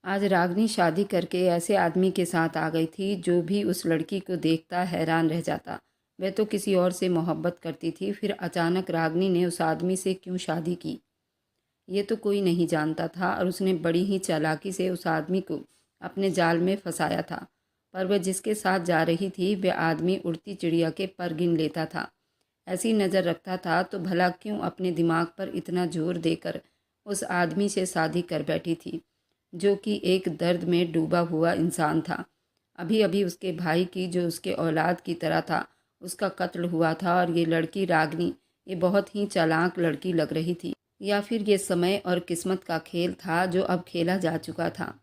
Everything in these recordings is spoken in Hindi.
आज रागनी शादी करके ऐसे आदमी के साथ आ गई थी जो भी उस लड़की को देखता हैरान रह जाता। वह तो किसी और से मोहब्बत करती थी, फिर अचानक रागनी ने उस आदमी से क्यों शादी की ये तो कोई नहीं जानता था, और उसने बड़ी ही चालाकी से उस आदमी को अपने जाल में फंसाया था। पर वह जिसके साथ जा रही थी वह आदमी उड़ती चिड़िया के पर गिन लेता था। ऐसी नज़र रखता था तो भला क्यों अपने दिमाग पर इतना जोर देकर उस आदमी से शादी कर बैठी थी जो कि एक दर्द में डूबा हुआ इंसान था। अभी अभी उसके भाई की, जो उसके औलाद की तरह था, उसका कत्ल हुआ था। और ये लड़की रागनी, ये बहुत ही चालाक लड़की लग रही थी, या फिर ये समय और किस्मत का खेल था जो अब खेला जा चुका था।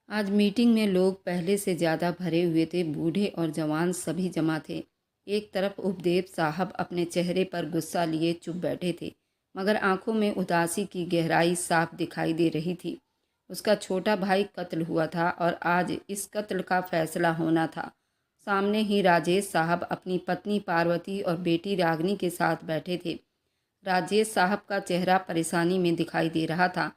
आज मीटिंग में लोग पहले से ज़्यादा भरे हुए थे, बूढ़े और जवान सभी जमा थे। एक तरफ उपदेव साहब अपने चेहरे पर गुस्सा लिए चुप बैठे थे, मगर आंखों में उदासी की गहराई साफ दिखाई दे रही थी। उसका छोटा भाई कत्ल हुआ था और आज इस कत्ल का फैसला होना था। सामने ही राजेश साहब अपनी पत्नी पार्वती और बेटी रागनी के साथ बैठे थे। राजेश साहब का चेहरा परेशानी में दिखाई दे रहा था।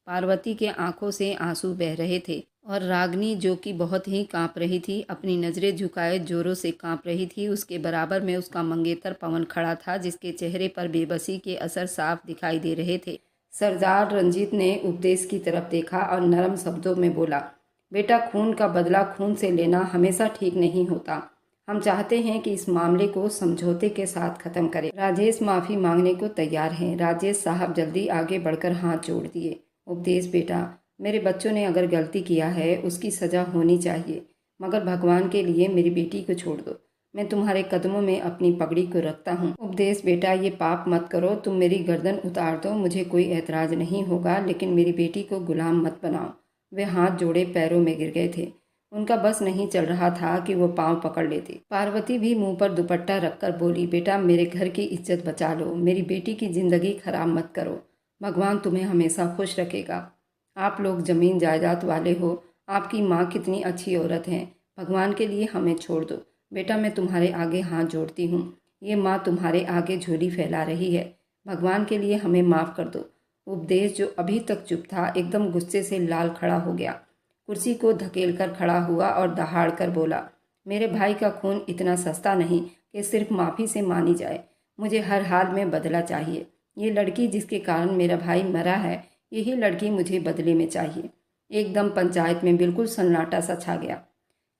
पार्वती के आंखों से आंसू बह रहे थे, और रागनी, जो कि बहुत ही कांप रही थी, अपनी नज़रें झुकाए जोरों से कांप रही थी। उसके बराबर में उसका मंगेतर पवन खड़ा था, जिसके चेहरे पर बेबसी के असर साफ दिखाई दे रहे थे। सरदार रंजीत ने उपदेश की तरफ देखा और नरम शब्दों में बोला, बेटा, खून का बदला खून से लेना हमेशा ठीक नहीं होता। हम चाहते हैं कि इस मामले को समझौते के साथ खत्म करें। राजेश माफ़ी मांगने को तैयार हैं। राजेश साहब जल्दी आगे बढ़कर हाथ जोड़ दिए। उपदेश बेटा, मेरे बच्चों ने अगर गलती किया है उसकी सज़ा होनी चाहिए, मगर भगवान के लिए मेरी बेटी को छोड़ दो। मैं तुम्हारे कदमों में अपनी पगड़ी को रखता हूँ। उपदेश बेटा, ये पाप मत करो। तुम मेरी गर्दन उतार दो, मुझे कोई एतराज़ नहीं होगा, लेकिन मेरी बेटी को गुलाम मत बनाओ। वे हाथ जोड़े पैरों में गिर गए थे। उनका बस नहीं चल रहा था कि वो पाँव पकड़ लेते। पार्वती भी मुंह पर दुपट्टा रखकर बोली, बेटा, मेरे घर की इज्जत बचा लो, मेरी बेटी की जिंदगी खराब मत करो। भगवान तुम्हें हमेशा खुश रखेगा। आप लोग ज़मीन जायदाद वाले हो, आपकी माँ कितनी अच्छी औरत है। भगवान के लिए हमें छोड़ दो। बेटा, मैं तुम्हारे आगे हाथ जोड़ती हूँ। ये माँ तुम्हारे आगे झोली फैला रही है। भगवान के लिए हमें माफ़ कर दो। उपदेश, जो अभी तक चुप था, एकदम गुस्से से लाल खड़ा हो गया। कुर्सी को धकेल कर खड़ा हुआ और दहाड़ कर बोला, मेरे भाई का खून इतना सस्ता नहीं कि सिर्फ माफ़ी से मानी जाए। मुझे हर हाल में बदला चाहिए। ये लड़की जिसके कारण मेरा भाई मरा है, यही लड़की मुझे बदले में चाहिए। एकदम पंचायत में बिल्कुल सन्नाटा सा छा गया।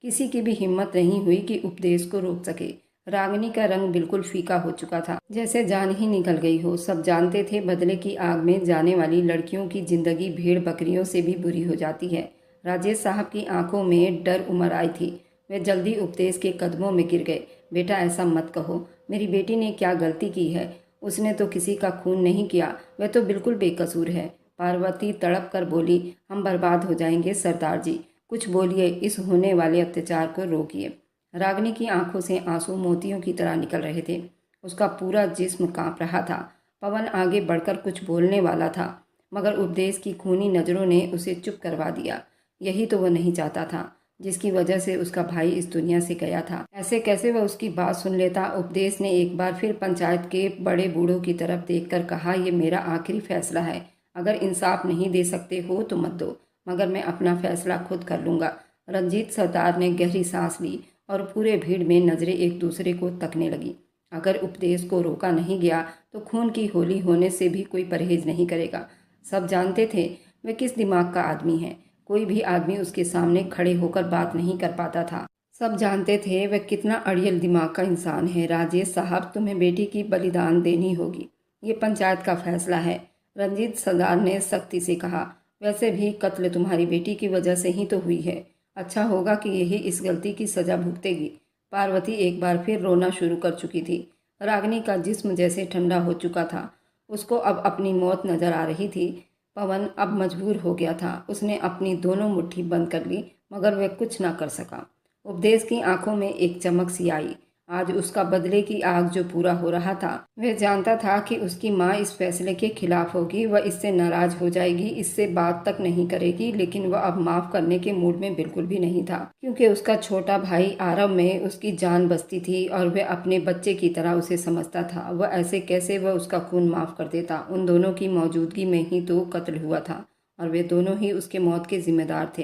किसी की भी हिम्मत नहीं हुई कि उपदेश को रोक सके। रागिनी का रंग बिल्कुल फीका हो चुका था, जैसे जान ही निकल गई हो। सब जानते थे बदले की आग में जाने वाली लड़कियों की जिंदगी भेड़ बकरियों से भी बुरी हो जाती है। राजेश साहब की आंखों में डर उमड़ आई थी। वे जल्दी उपदेश के कदमों में गिर गए। बेटा, ऐसा मत कहो। मेरी बेटी ने क्या गलती की है? उसने तो किसी का खून नहीं किया, वह तो बिल्कुल बेकसूर है। पार्वती तड़प कर बोली, हम बर्बाद हो जाएंगे सरदार जी, कुछ बोलिए, इस होने वाले अत्याचार को रोकिए। रागिनी की आंखों से आंसू मोतियों की तरह निकल रहे थे। उसका पूरा जिस्म कांप रहा था। पवन आगे बढ़कर कुछ बोलने वाला था, मगर उपदेश की खूनी नज़रों ने उसे चुप करवा दिया। यही तो वह नहीं चाहता था, जिसकी वजह से उसका भाई इस दुनिया से गया था। ऐसे कैसे वह उसकी बात सुन लेता? उपदेश ने एक बार फिर पंचायत के बड़े बूढ़ों की तरफ देखकर कहा, यह मेरा आखिरी फैसला है। अगर इंसाफ नहीं दे सकते हो तो मत दो, मगर मैं अपना फैसला खुद कर लूँगा। रंजीत सरदार ने गहरी सांस ली और पूरे भीड़ में नज़रें एक दूसरे को तकने लगी। अगर उपदेश को रोका नहीं गया तो खून की होली होने से भी कोई परहेज नहीं करेगा। सब जानते थे वह किस दिमाग का आदमी है। कोई भी आदमी उसके सामने खड़े होकर बात नहीं कर पाता था। सब जानते थे वह कितना अड़ियल दिमाग का इंसान है। राजेश साहब, तुम्हें बेटी की बलिदान देनी होगी। ये पंचायत का फैसला है, रंजीत सरदार ने सख्ती से कहा। वैसे भी कत्ल तुम्हारी बेटी की वजह से ही तो हुई है। अच्छा होगा कि यही इस गलती की सजा भुगतेगी। पार्वती एक बार फिर रोना शुरू कर चुकी थी। रागिनी का जिस्म जैसे ठंडा हो चुका था। उसको अब अपनी मौत नजर आ रही थी। पवन अब मजबूर हो गया था। उसने अपनी दोनों मुट्ठी बंद कर ली, मगर वह कुछ ना कर सका। उपदेश की आंखों में एक चमक सी आई। आज उसका बदले की आग जो पूरा हो रहा था, वह जानता था कि उसकी माँ इस फैसले के खिलाफ होगी। वह इससे नाराज हो जाएगी, इससे बात तक नहीं करेगी, लेकिन वह अब माफ करने के मूड में बिल्कुल भी नहीं था, क्योंकि उसका छोटा भाई आरव में उसकी जान बसती थी और वह अपने बच्चे की तरह उसे समझता था। वह ऐसे कैसे वह उसका खून माफ कर देता? उन दोनों की मौजूदगी में ही तो कत्ल हुआ था, और वे दोनों ही उसके मौत के जिम्मेदार थे।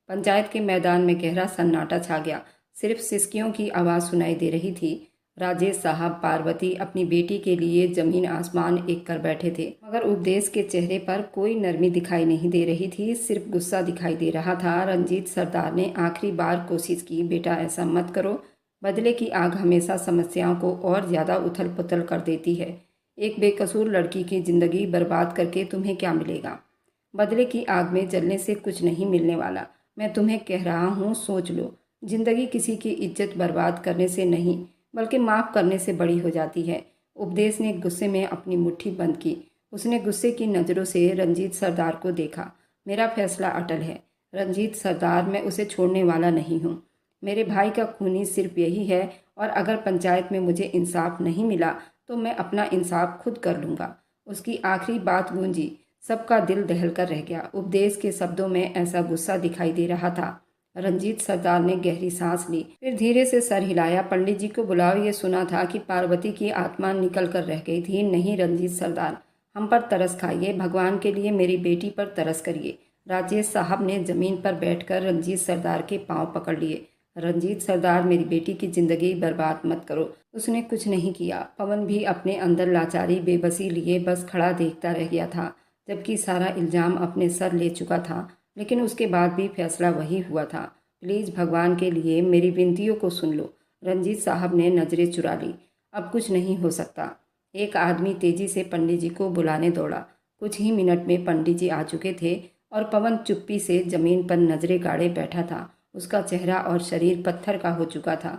पंचायत के मैदान में गहरा सन्नाटा छा गया। सिर्फ सिसकियों की आवाज़ सुनाई दे रही थी। राजेश साहब पार्वती अपनी बेटी के लिए जमीन आसमान एक कर बैठे थे, मगर उपदेश के चेहरे पर कोई नरमी दिखाई नहीं दे रही थी, सिर्फ गुस्सा दिखाई दे रहा था। रंजीत सरदार ने आखिरी बार कोशिश की, बेटा ऐसा मत करो। बदले की आग हमेशा समस्याओं को और ज़्यादा उथल पुथल कर देती है। एक बेकसूर लड़की की ज़िंदगी बर्बाद करके तुम्हें क्या मिलेगा? बदले की आग में जलने से कुछ नहीं मिलने वाला। मैं तुम्हें कह रहा हूँ, सोच लो। जिंदगी किसी की इज्जत बर्बाद करने से नहीं, बल्कि माफ़ करने से बड़ी हो जाती है। उपदेश ने गुस्से में अपनी मुट्ठी बंद की। उसने गुस्से की नज़रों से रंजीत सरदार को देखा। मेरा फैसला अटल है रंजीत सरदार, मैं उसे छोड़ने वाला नहीं हूँ। मेरे भाई का खूनी सिर्फ यही है, और अगर पंचायत में मुझे इंसाफ नहीं मिला तो मैं अपना इंसाफ खुद कर लूँगा। उसकी आखिरी बात गूंजी। सबका दिल दहल कर रह गया। उपदेश के शब्दों में ऐसा गुस्सा दिखाई दे रहा था। रंजीत सरदार ने गहरी सांस ली, फिर धीरे से सर हिलाया। पंडित जी को बुलाओ। ये सुना था कि पार्वती की आत्मा निकल कर रह गई थी। नहीं रंजीत सरदार, हम पर तरस खाइए, भगवान के लिए मेरी बेटी पर तरस करिए। राजेश साहब ने जमीन पर बैठकर रंजीत सरदार के पांव पकड़ लिए। रंजीत सरदार, मेरी बेटी की जिंदगी बर्बाद मत करो। उसने कुछ नहीं किया। पवन भी अपने अंदर लाचारी बेबसी लिए बस खड़ा देखता रह गया था, जबकि सारा इल्ज़ाम अपने सर ले चुका था। लेकिन उसके बाद भी फैसला वही हुआ था। प्लीज़ भगवान के लिए मेरी विनतियों को सुन लो। रंजीत साहब ने नज़रें चुरा ली। अब कुछ नहीं हो सकता। एक आदमी तेजी से पंडित जी को बुलाने दौड़ा। कुछ ही मिनट में पंडित जी आ चुके थे और पवन चुप्पी से जमीन पर नजरें गाड़े बैठा था। उसका चेहरा और शरीर पत्थर का हो चुका था।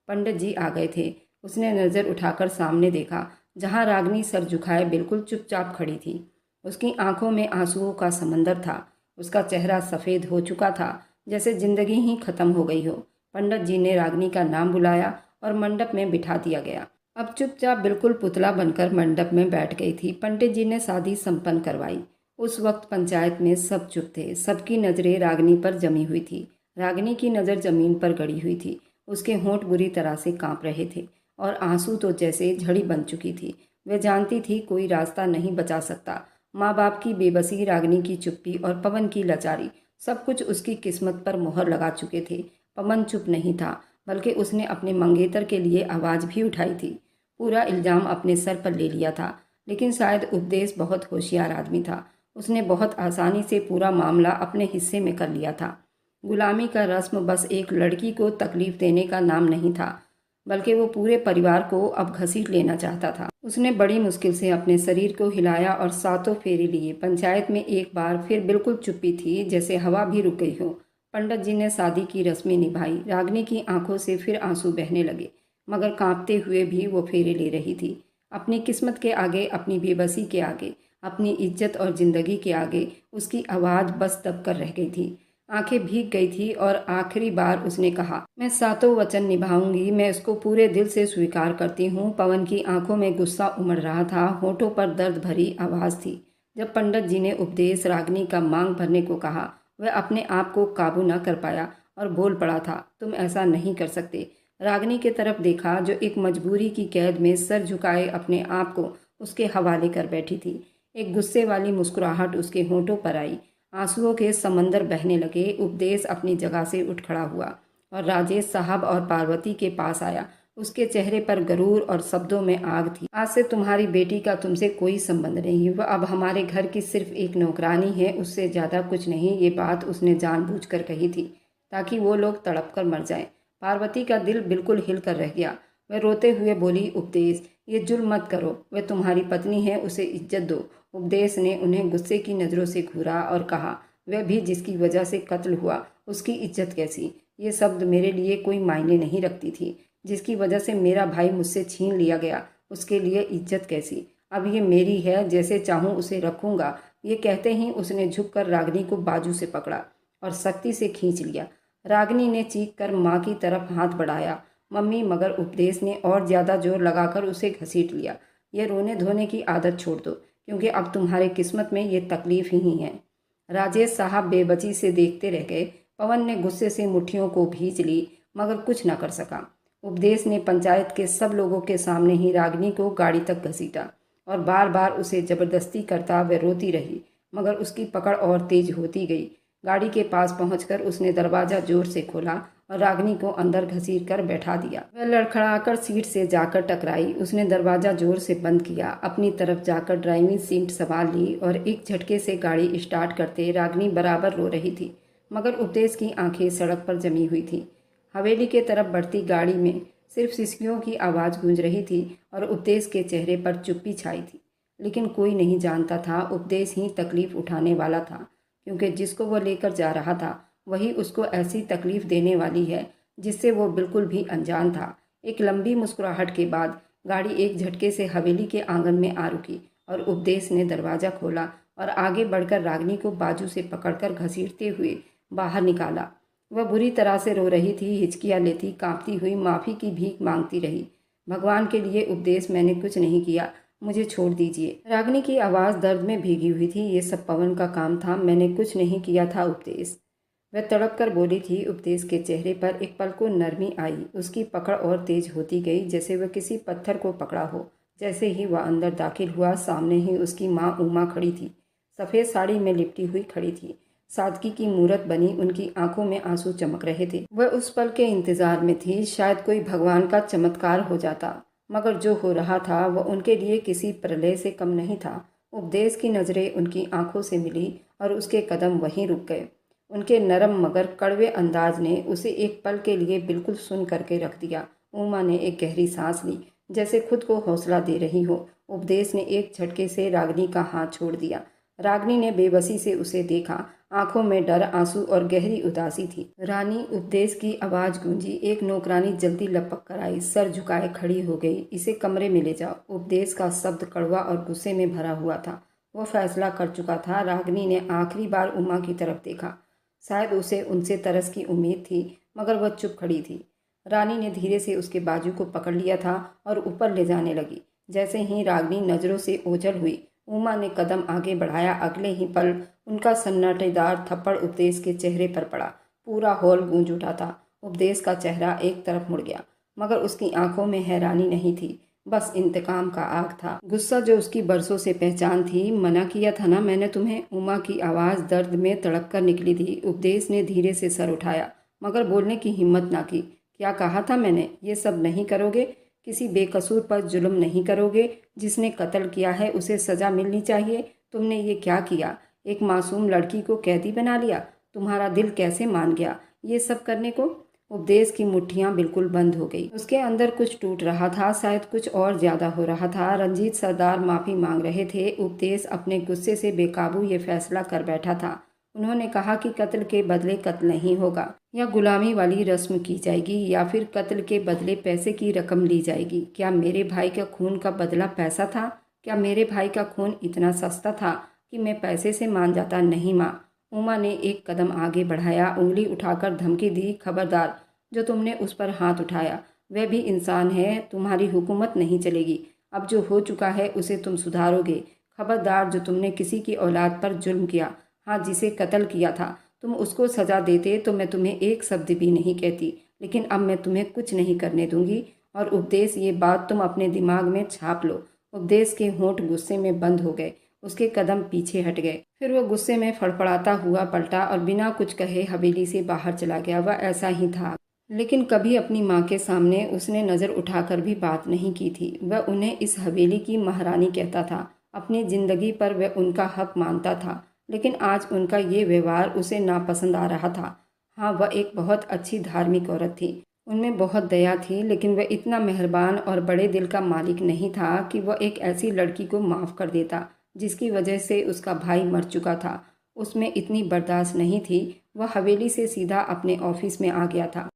पंडित जी आ गए थे। उसने नज़र उठाकर सामने देखा, जहाँ रागनी सर झुकाए बिल्कुल चुपचाप खड़ी थी। उसकी आंखों में आंसुओं का समंदर था। उसका चेहरा सफ़ेद हो चुका था, जैसे जिंदगी ही खत्म हो गई हो। पंडित जी ने रागनी का नाम बुलाया और मंडप में बिठा दिया गया। अब चुपचाप बिल्कुल पुतला बनकर मंडप में बैठ गई थी। पंडित जी ने शादी संपन्न करवाई। उस वक्त पंचायत में सब चुप थे। सबकी नज़रें रागनी पर जमी हुई थी। रागनी की नज़र जमीन पर गड़ी हुई थी। उसके होंठ बुरी तरह से कांप रहे थे और आंसू तो जैसे झड़ी बन चुकी थी। वह जानती थी कोई रास्ता नहीं बचा सकता। माँ बाप की बेबसी, रागनी की चुप्पी और पवन की लाचारी, सब कुछ उसकी किस्मत पर मोहर लगा चुके थे। पवन चुप नहीं था, बल्कि उसने अपने मंगेतर के लिए आवाज़ भी उठाई थी। पूरा इल्ज़ाम अपने सर पर ले लिया था। लेकिन शायद उपदेश बहुत होशियार आदमी था। उसने बहुत आसानी से पूरा मामला अपने हिस्से में कर लिया था। गुलामी का रस्म बस एक लड़की को तकलीफ देने का नाम नहीं था, बल्कि वो पूरे परिवार को अब घसीट लेना चाहता था। उसने बड़ी मुश्किल से अपने शरीर को हिलाया और सातों फेरे लिए। पंचायत में एक बार फिर बिल्कुल चुप्पी थी, जैसे हवा भी रुक गई हो। पंडित जी ने शादी की रस्में निभाई। रागनी की आंखों से फिर आंसू बहने लगे, मगर कांपते हुए भी वो फेरे ले रही थी। अपनी किस्मत के आगे, अपनी बेबसी के आगे, अपनी इज्जत और जिंदगी के आगे उसकी आवाज़ बस दब कर रह गई थी। आंखें भीग गई थी और आखिरी बार उसने कहा, मैं सातों वचन निभाऊंगी, मैं इसको पूरे दिल से स्वीकार करती हूँ। पवन की आंखों में गुस्सा उमड़ रहा था, होठों पर दर्द भरी आवाज़ थी। जब पंडित जी ने उपदेश रागनी का मांग भरने को कहा, वह अपने आप को काबू न कर पाया और बोल पड़ा था, तुम ऐसा नहीं कर सकते। रागनी की तरफ देखा, जो एक मजबूरी की कैद में सर झुकाए अपने आप को उसके हवाले कर बैठी थी। एक गुस्से वाली मुस्कुराहट उसके होठों पर आई। आंसुओं के समंदर बहने लगे। उपदेश अपनी जगह से उठ खड़ा हुआ और राजेश साहब और पार्वती के पास आया। उसके चेहरे पर गरूर और शब्दों में आग थी। आज से तुम्हारी बेटी का तुमसे कोई संबंध नहीं। वह अब हमारे घर की सिर्फ एक नौकरानी है, उससे ज़्यादा कुछ नहीं। ये बात उसने जानबूझकर कही थी ताकि वो लोग तड़प कर मर जाएं। पार्वती का दिल बिल्कुल हिल कर रह गया। वह रोते हुए बोली, उपदेश, ये जुल्म मत करो। वह तुम्हारी पत्नी है, उसे इज्जत दो। उपदेश ने उन्हें गुस्से की नज़रों से घूरा और कहा, वह भी जिसकी वजह से कत्ल हुआ, उसकी इज्जत कैसी? ये शब्द मेरे लिए कोई मायने नहीं रखती थी। जिसकी वजह से मेरा भाई मुझसे छीन लिया गया, उसके लिए इज्जत कैसी? अब ये मेरी है, जैसे चाहूँ उसे रखूँगा। ये कहते ही उसने झुककर रागनी को बाजू से पकड़ा और सख्ती से खींच लिया। रागनी ने चीख कर माँ की तरफ हाथ बढ़ाया, मम्मी, मगर उपदेश ने और ज़्यादा जोर लगाकर उसे घसीट लिया। ये रोने धोने की आदत छोड़ दो, क्योंकि अब तुम्हारे किस्मत में ये तकलीफ ही है। राजेश साहब बेबसी से देखते रह गए। पवन ने गुस्से से मुट्ठियों को भींच ली, मगर कुछ न कर सका। उपदेश ने पंचायत के सब लोगों के सामने ही रागनी को गाड़ी तक घसीटा और बार बार उसे जबरदस्ती करता वह रोती रही, मगर उसकी पकड़ और तेज होती गई। गाड़ी के पास पहुंचकर उसने दरवाज़ा जोर से खोला और रागिनी को अंदर घसीट कर बैठा दिया। वह लड़खड़ाकर सीट से जाकर टकराई। उसने दरवाज़ा जोर से बंद किया, अपनी तरफ जाकर ड्राइविंग सीट संभाल ली और एक झटके से गाड़ी स्टार्ट करते रागिनी बराबर रो रही थी, मगर उपदेश की आंखें सड़क पर जमी हुई थी। हवेली के तरफ बढ़ती गाड़ी में सिर्फ सिसकियों की आवाज़ गूंज रही थी और उपदेश के चेहरे पर चुप्पी छाई थी। लेकिन कोई नहीं जानता था उपदेश ही तकलीफ उठाने वाला था, क्योंकि जिसको वो लेकर जा रहा था वही उसको ऐसी तकलीफ देने वाली है जिससे वो बिल्कुल भी अनजान था। एक लंबी मुस्कुराहट के बाद गाड़ी एक झटके से हवेली के आंगन में आ रुकी और उपदेश ने दरवाज़ा खोला और आगे बढ़कर रागिनी को बाजू से पकड़कर घसीटते हुए बाहर निकाला। वह बुरी तरह से रो रही थी, हिचकियाँ लेती, कांपती हुई माफ़ी की भीख मांगती रही। भगवान के लिए उपदेश, मैंने कुछ नहीं किया, मुझे छोड़ दीजिए। रागिनी की आवाज़ दर्द में भीगी हुई थी। ये सब पवन का काम था, मैंने कुछ नहीं किया था उपदेश। वह तड़प कर बोली थी। उपदेश के चेहरे पर एक पल को नरमी आई। उसकी पकड़ और तेज होती गई, जैसे वह किसी पत्थर को पकड़ा हो। जैसे ही वह अंदर दाखिल हुआ, सामने ही उसकी माँ उमा खड़ी थी। सफ़ेद साड़ी में लिपटी हुई खड़ी थी, सादगी की मूरत बनी, उनकी आंखों में आंसू चमक रहे थे। वह उस पल के इंतजार में थी, शायद कोई भगवान का चमत्कार हो जाता। मगर जो हो रहा था वह उनके लिए किसी प्रलय से कम नहीं था। उपदेश की नज़रें उनकी आंखों से मिली और उसके कदम वहीं रुक गए। उनके नरम मगर कड़वे अंदाज ने उसे एक पल के लिए बिल्कुल सुन करके रख दिया। उमा ने एक गहरी सांस ली, जैसे खुद को हौसला दे रही हो। उपदेश ने एक झटके से रागिनी का हाथ छोड़ दिया। रागिनी ने बेबसी से उसे देखा। आंखों में डर, आंसू और गहरी उदासी थी। रानी, उपदेश की आवाज़ गूंजी। एक नौकरानी जल्दी लपक कर आई, सर झुकाए खड़ी हो गई। इसे कमरे में ले जाओ। उपदेश का शब्द कड़वा और गुस्से में भरा हुआ था। वो फैसला कर चुका था। रागिनी ने आखिरी बार उमा की तरफ देखा। शायद उसे उनसे तरस की उम्मीद थी, मगर वह चुप खड़ी थी। रानी ने धीरे से उसके बाजू को पकड़ लिया था और ऊपर ले जाने लगी। जैसे ही रागिनी नज़रों से ओझल हुई, उमा ने कदम आगे बढ़ाया। अगले ही पल उनका सन्नाटेदार थप्पड़ उपदेश के चेहरे पर पड़ा। पूरा हॉल गूंज उठा था। उपदेश का चेहरा एक तरफ मुड़ गया, मगर उसकी आंखों में हैरानी नहीं थी, बस इंतकाम का आग था। गुस्सा जो उसकी बरसों से पहचान थी। मना किया था ना मैंने तुम्हें। उमा की आवाज़ दर्द में तड़प कर निकली थी। उपदेश ने धीरे से सर उठाया, मगर बोलने की हिम्मत ना की। क्या कहा था मैंने? ये सब नहीं करोगे, किसी बेकसूर पर जुल्म नहीं करोगे। जिसने कत्ल किया है उसे सज़ा मिलनी चाहिए। तुमने ये क्या किया? एक मासूम लड़की को कैदी बना लिया। तुम्हारा दिल कैसे मान गया ये सब करने को? उपदेश की मुट्ठियां बिल्कुल बंद हो गई। उसके अंदर कुछ टूट रहा था, शायद कुछ और ज्यादा हो रहा था। रंजीत सरदार माफी मांग रहे थे। उपदेश अपने गुस्से से बेकाबू ये फैसला कर बैठा था। उन्होंने कहा कि कत्ल के बदले कत्ल नहीं होगा, या गुलामी वाली रस्म की जाएगी, या फिर कत्ल के बदले पैसे की रकम ली जाएगी। क्या मेरे भाई का खून का बदला पैसा था? क्या मेरे भाई का खून इतना सस्ता था कि मैं पैसे से मान जाता? नहीं माँ। उमा ने एक कदम आगे बढ़ाया, उंगली उठाकर धमकी दी। खबरदार, जो तुमने उस पर हाथ उठाया वह भी इंसान है। तुम्हारी हुकूमत नहीं चलेगी। अब जो हो चुका है उसे तुम सुधारोगे। खबरदार, जो तुमने किसी की औलाद पर जुल्म किया, हाँ जिसे कत्ल किया था, तुम उसको सज़ा देते तो मैं तुम्हें एक शब्द भी नहीं कहती। लेकिन अब मैं तुम्हें कुछ नहीं करने दूंगी। और उपदेश, ये बात तुम अपने दिमाग में छाप लो। उपदेश के होंठ गुस्से में बंद हो गए। उसके कदम पीछे हट गए। फिर वह गुस्से में फड़फड़ाता हुआ पलटा और बिना कुछ कहे हवेली से बाहर चला गया। वह ऐसा ही था, लेकिन कभी अपनी माँ के सामने उसने नज़र उठाकर भी बात नहीं की थी। वह उन्हें इस हवेली की महारानी कहता था। अपनी ज़िंदगी पर वह उनका हक मानता था, लेकिन आज उनका ये व्यवहार उसे नापसंद आ रहा था। हाँ, वह एक बहुत अच्छी धार्मिक औरत थी। उनमें बहुत दया थी, लेकिन वह इतना मेहरबान और बड़े दिल का मालिक नहीं था कि वह एक ऐसी लड़की को माफ़ कर देता जिसकी वजह से उसका भाई मर चुका था। उसमें इतनी बर्दाश्त नहीं थी। वह हवेली से सीधा अपने ऑफिस में आ गया था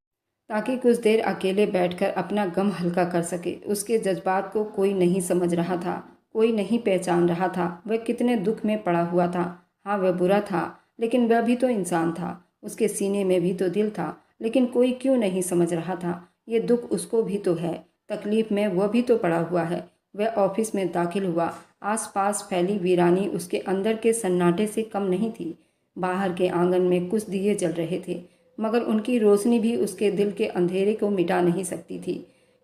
ताकि कुछ देर अकेले बैठकर अपना गम हल्का कर सके। उसके जज्बात को कोई नहीं समझ रहा था, कोई नहीं पहचान रहा था। वह कितने दुख में पड़ा हुआ था। हाँ, वह बुरा था, लेकिन वह भी तो इंसान था। उसके सीने में भी तो दिल था, लेकिन कोई क्यों नहीं समझ रहा था? ये दुख उसको भी तो है, तकलीफ में वह भी तो पड़ा हुआ है। वह ऑफिस में दाखिल हुआ। आसपास फैली वीरानी उसके अंदर के सन्नाटे से कम नहीं थी। बाहर के आंगन में कुछ दिए जल रहे थे, मगर उनकी रोशनी भी उसके दिल के अंधेरे को मिटा नहीं सकती थी।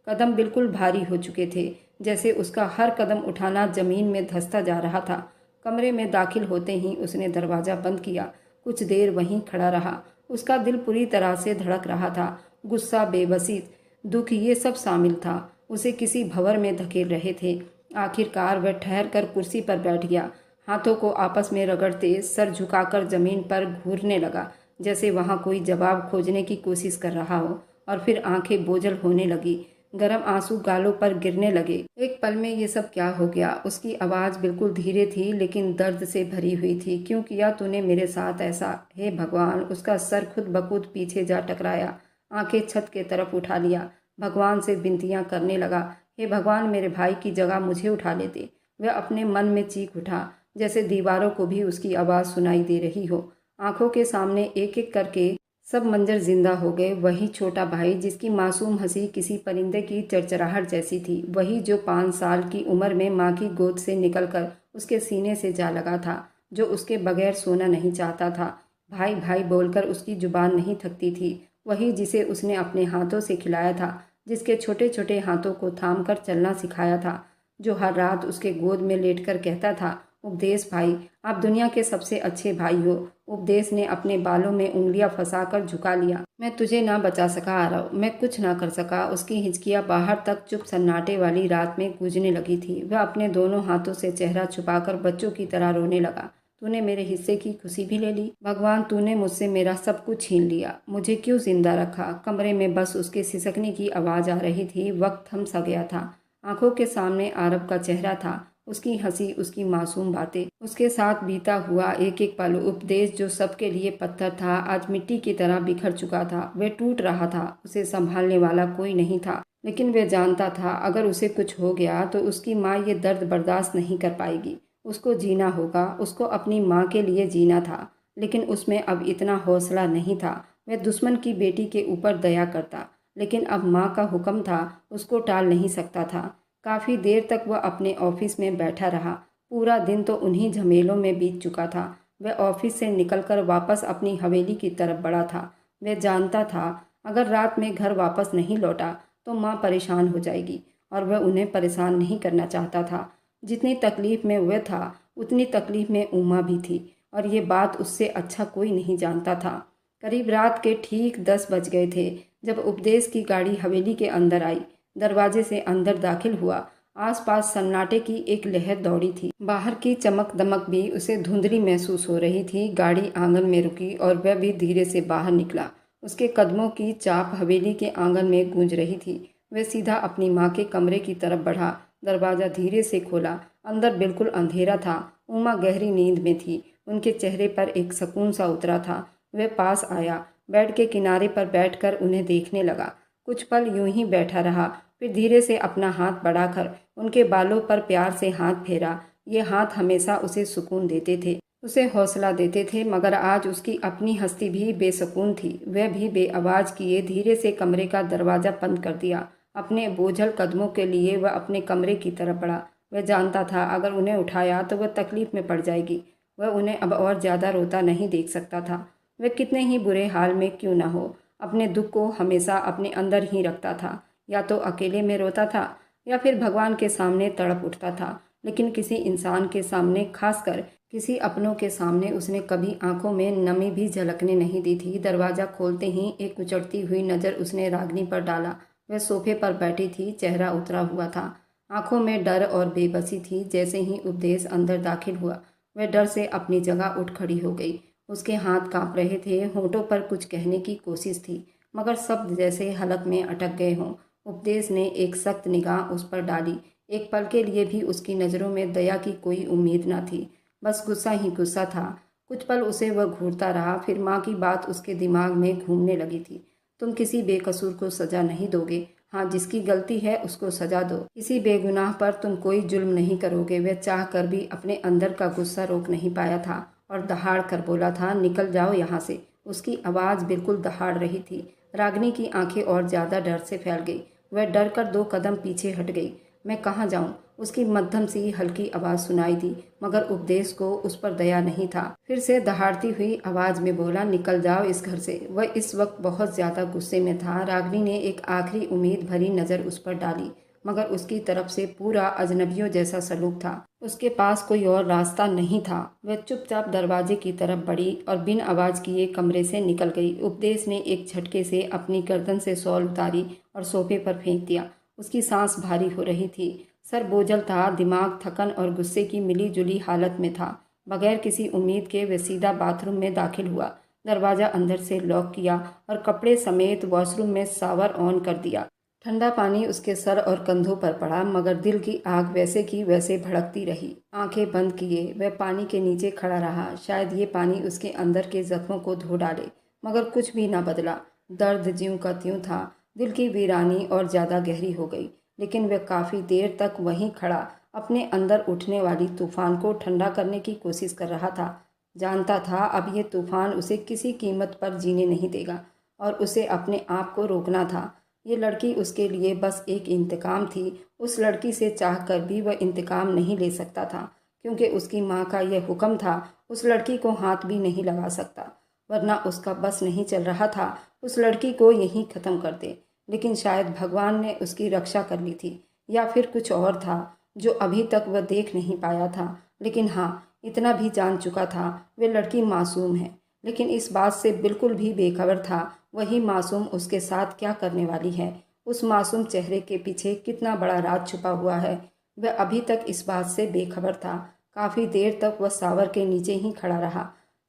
कदम बिल्कुल भारी हो चुके थे, जैसे उसका हर कदम उठाना जमीन में धंसता जा रहा था। कमरे में दाखिल होते ही उसने दरवाज़ा बंद किया। कुछ देर वहीं खड़ा रहा। उसका दिल पूरी तरह से धड़क रहा था। गुस्सा, बेबसी, दुख, ये सब शामिल था। उसे किसी भंवर में धकेल रहे थे। आखिरकार वह ठहर कर कुर्सी पर बैठ गया। हाथों को आपस में रगड़ते सर झुकाकर जमीन पर घूरने लगा, जैसे वहाँ कोई जवाब खोजने की कोशिश कर रहा हो। और फिर आंखें बोझल होने लगी। गर्म आंसू गालों पर गिरने लगे। एक पल में ये सब क्या हो गया? उसकी आवाज़ बिल्कुल धीरे थी, लेकिन दर्द से भरी हुई थी। क्यों किया तूने मेरे साथ ऐसा? हे भगवान! उसका सर खुद ब खुद पीछे जा टकराया। आंखें छत के तरफ उठा लिया। भगवान से विनतियां करने लगा, हे भगवान, मेरे भाई की जगह मुझे उठा लेते। वह अपने मन में चीख उठा, जैसे दीवारों को भी उसकी आवाज़ सुनाई दे रही हो। आंखों के सामने एक एक करके सब मंजर जिंदा हो गए। वही छोटा भाई जिसकी मासूम हंसी किसी परिंदे की चरचराहट जैसी थी। वही जो 5 साल की उम्र में माँ की गोद से निकलकर उसके सीने से जा लगा था। जो उसके बगैर सोना नहीं चाहता था। भाई भाई बोलकर उसकी जुबान नहीं थकती थी। वही जिसे उसने अपने हाथों से खिलाया था, जिसके छोटे छोटे हाथों को थाम कर चलना सिखाया था, जो हर रात उसके गोद में लेटकर कहता था, उपदेश भाई, आप दुनिया के सबसे अच्छे भाई हो। उपदेश ने अपने बालों में उंगलियां फंसाकर झुका लिया। मैं तुझे ना बचा सका आरव, मैं कुछ ना कर सका। उसकी हिचकियां बाहर तक चुप सन्नाटे वाली रात में गूंजने लगी थी। वह अपने दोनों हाथों से चेहरा छुपाकर बच्चों की तरह रोने लगा। तूने मेरे हिस्से की खुशी भी ले ली। भगवान, तूने मुझसे मेरा सब कुछ छीन लिया। मुझे क्यों जिंदा रखा? कमरे में बस उसके सिसकने की आवाज़ आ रही थी। वक्त थम सा गया था। आंखों के सामने आरव का चेहरा था, उसकी हंसी, उसकी मासूम बातें, उसके साथ बीता हुआ एक एक पल। उपदेश जो सबके लिए पत्थर था, आज मिट्टी की तरह बिखर चुका था। वह टूट रहा था। उसे संभालने वाला कोई नहीं था। लेकिन वह जानता था, अगर उसे कुछ हो गया तो उसकी माँ ये दर्द बर्दाश्त नहीं कर पाएगी। उसको जीना होगा। उसको अपनी माँ के लिए जीना था। लेकिन उसमें अब इतना हौसला नहीं था। वह दुश्मन की बेटी के ऊपर दया करता, लेकिन अब माँ का हुक्म था, उसको टाल नहीं सकता था। काफ़ी देर तक वह अपने ऑफिस में बैठा रहा। पूरा दिन तो उन्हीं झमेलों में बीत चुका था। वह ऑफिस से निकलकर वापस अपनी हवेली की तरफ बढ़ा था। वह जानता था, अगर रात में घर वापस नहीं लौटा तो माँ परेशान हो जाएगी, और वह उन्हें परेशान नहीं करना चाहता था। जितनी तकलीफ़ में वह था, उतनी तकलीफ़ में उमा भी थी, और ये बात उससे अच्छा कोई नहीं जानता था। करीब रात के ठीक 10 बज गए थे जब उपदेश की गाड़ी हवेली के अंदर आई। दरवाजे से अंदर दाखिल हुआ। आसपास सन्नाटे की एक लहर दौड़ी थी। बाहर की चमक दमक भी उसे धुंधली महसूस हो रही थी। गाड़ी आंगन में रुकी और वह भी धीरे से बाहर निकला। उसके कदमों की चाप हवेली के आंगन में गूंज रही थी। वह सीधा अपनी माँ के कमरे की तरफ बढ़ा। दरवाज़ा धीरे से खोला। अंदर बिल्कुल अंधेरा था। उमा गहरी नींद में थी। उनके चेहरे पर एक सुकून सा उतरा था। वह पास आया, बेड के किनारे पर बैठकर उन्हें देखने लगा। कुछ पल यूं ही बैठा रहा, फिर धीरे से अपना हाथ बढ़ाकर उनके बालों पर प्यार से हाथ फेरा। ये हाथ हमेशा उसे सुकून देते थे, उसे हौसला देते थे, मगर आज उसकी अपनी हस्ती भी बेसुकून थी। वह भी बेआवाज किए धीरे से कमरे का दरवाज़ा बंद कर दिया। अपने बोझल कदमों के लिए वह अपने कमरे की तरफ बढ़ा। वह जानता था, अगर उन्हें उठाया तो वह तकलीफ में पड़ जाएगी। वह उन्हें अब और ज़्यादा रोता नहीं देख सकता था। वह कितने ही बुरे हाल में क्यों न हो, अपने दुख को हमेशा अपने अंदर ही रखता था। या तो अकेले में रोता था, या फिर भगवान के सामने तड़प उठता था। लेकिन किसी इंसान के सामने, खासकर किसी अपनों के सामने, उसने कभी आंखों में नमी भी झलकने नहीं दी थी। दरवाज़ा खोलते ही एक उचटती हुई नज़र उसने रागिनी पर डाला। वह सोफे पर बैठी थी, चेहरा उतरा हुआ था, आंखों में डर और बेबसी थी। जैसे ही उपदेश अंदर दाखिल हुआ, वह डर से अपनी जगह उठ खड़ी हो गई। उसके हाथ कांप रहे थे, होठों पर कुछ कहने की कोशिश थी, मगर शब्द जैसे हलक में अटक गए हों। उपदेश ने एक सख्त निगाह उस पर डाली। एक पल के लिए भी उसकी नज़रों में दया की कोई उम्मीद न थी, बस गुस्सा ही गुस्सा था। कुछ पल उसे वह घूरता रहा, फिर माँ की बात उसके दिमाग में घूमने लगी थी। तुम किसी बेकसूर को सजा नहीं दोगे। हाँ, जिसकी गलती है उसको सजा दो। किसी बेगुनाह पर तुम कोई जुल्म नहीं करोगे। वह चाह कर भी अपने अंदर का गुस्सा रोक नहीं पाया था और दहाड़ कर बोला था, निकल जाओ यहाँ से। उसकी आवाज़ बिल्कुल दहाड़ रही थी। रागिनी की आंखें और ज़्यादा डर से फैल गई। वह डर कर 2 कदम पीछे हट गई। मैं कहाँ जाऊँ? उसकी मध्यम सी हल्की आवाज़ सुनाई दी, मगर उपदेश को उस पर दया नहीं था। फिर से दहाड़ती हुई आवाज़ में बोला, निकल जाओ इस घर से। वह इस वक्त बहुत ज़्यादा गुस्से में था। रागिनी ने एक आखिरी उम्मीद भरी नज़र उस पर डाली। मगर उसकी तरफ से पूरा अजनबियों जैसा सलूक था। उसके पास कोई और रास्ता नहीं था। वह चुपचाप दरवाजे की तरफ बढ़ी और बिन आवाज़ किए कमरे से निकल गई। उपदेश ने एक झटके से अपनी गर्दन से शॉल उतारी और सोफे पर फेंक दिया। उसकी सांस भारी हो रही थी, सर बोझल था, दिमाग थकन और गुस्से की मिली जुली हालत में था। बगैर किसी उम्मीद के वह सीधा बाथरूम में दाखिल हुआ, दरवाज़ा अंदर से लॉक किया और कपड़े समेत वॉशरूम में शावर ऑन कर दिया। ठंडा पानी उसके सर और कंधों पर पड़ा, मगर दिल की आग वैसे की वैसे भड़कती रही। आंखें बंद किए वह पानी के नीचे खड़ा रहा। शायद ये पानी उसके अंदर के जख्मों को धो डाले, मगर कुछ भी न बदला। दर्द ज्यों का त्यों था। दिल की वीरानी और ज़्यादा गहरी हो गई। लेकिन वह काफ़ी देर तक वहीं खड़ा अपने अंदर उठने वाली तूफान को ठंडा करने की कोशिश कर रहा था। जानता था अब ये तूफान उसे किसी कीमत पर जीने नहीं देगा और उसे अपने आप को रोकना था। ये लड़की उसके लिए बस एक इंतकाम थी। उस लड़की से चाहकर भी वह इंतकाम नहीं ले सकता था, क्योंकि उसकी माँ का यह हुक्म था, उस लड़की को हाथ भी नहीं लगा सकता, वरना उसका बस नहीं चल रहा था उस लड़की को यहीं ख़त्म कर दे। लेकिन शायद भगवान ने उसकी रक्षा कर ली थी, या फिर कुछ और था जो अभी तक वह देख नहीं पाया था। लेकिन हाँ, इतना भी जान चुका था, वह लड़की मासूम है। लेकिन इस बात से बिल्कुल भी बेखबर था वही मासूम उसके साथ क्या करने वाली है। उस मासूम चेहरे के पीछे कितना बड़ा राज छुपा हुआ है, वह अभी तक इस बात से बेखबर था। काफ़ी देर तक वह सावर के नीचे ही खड़ा रहा।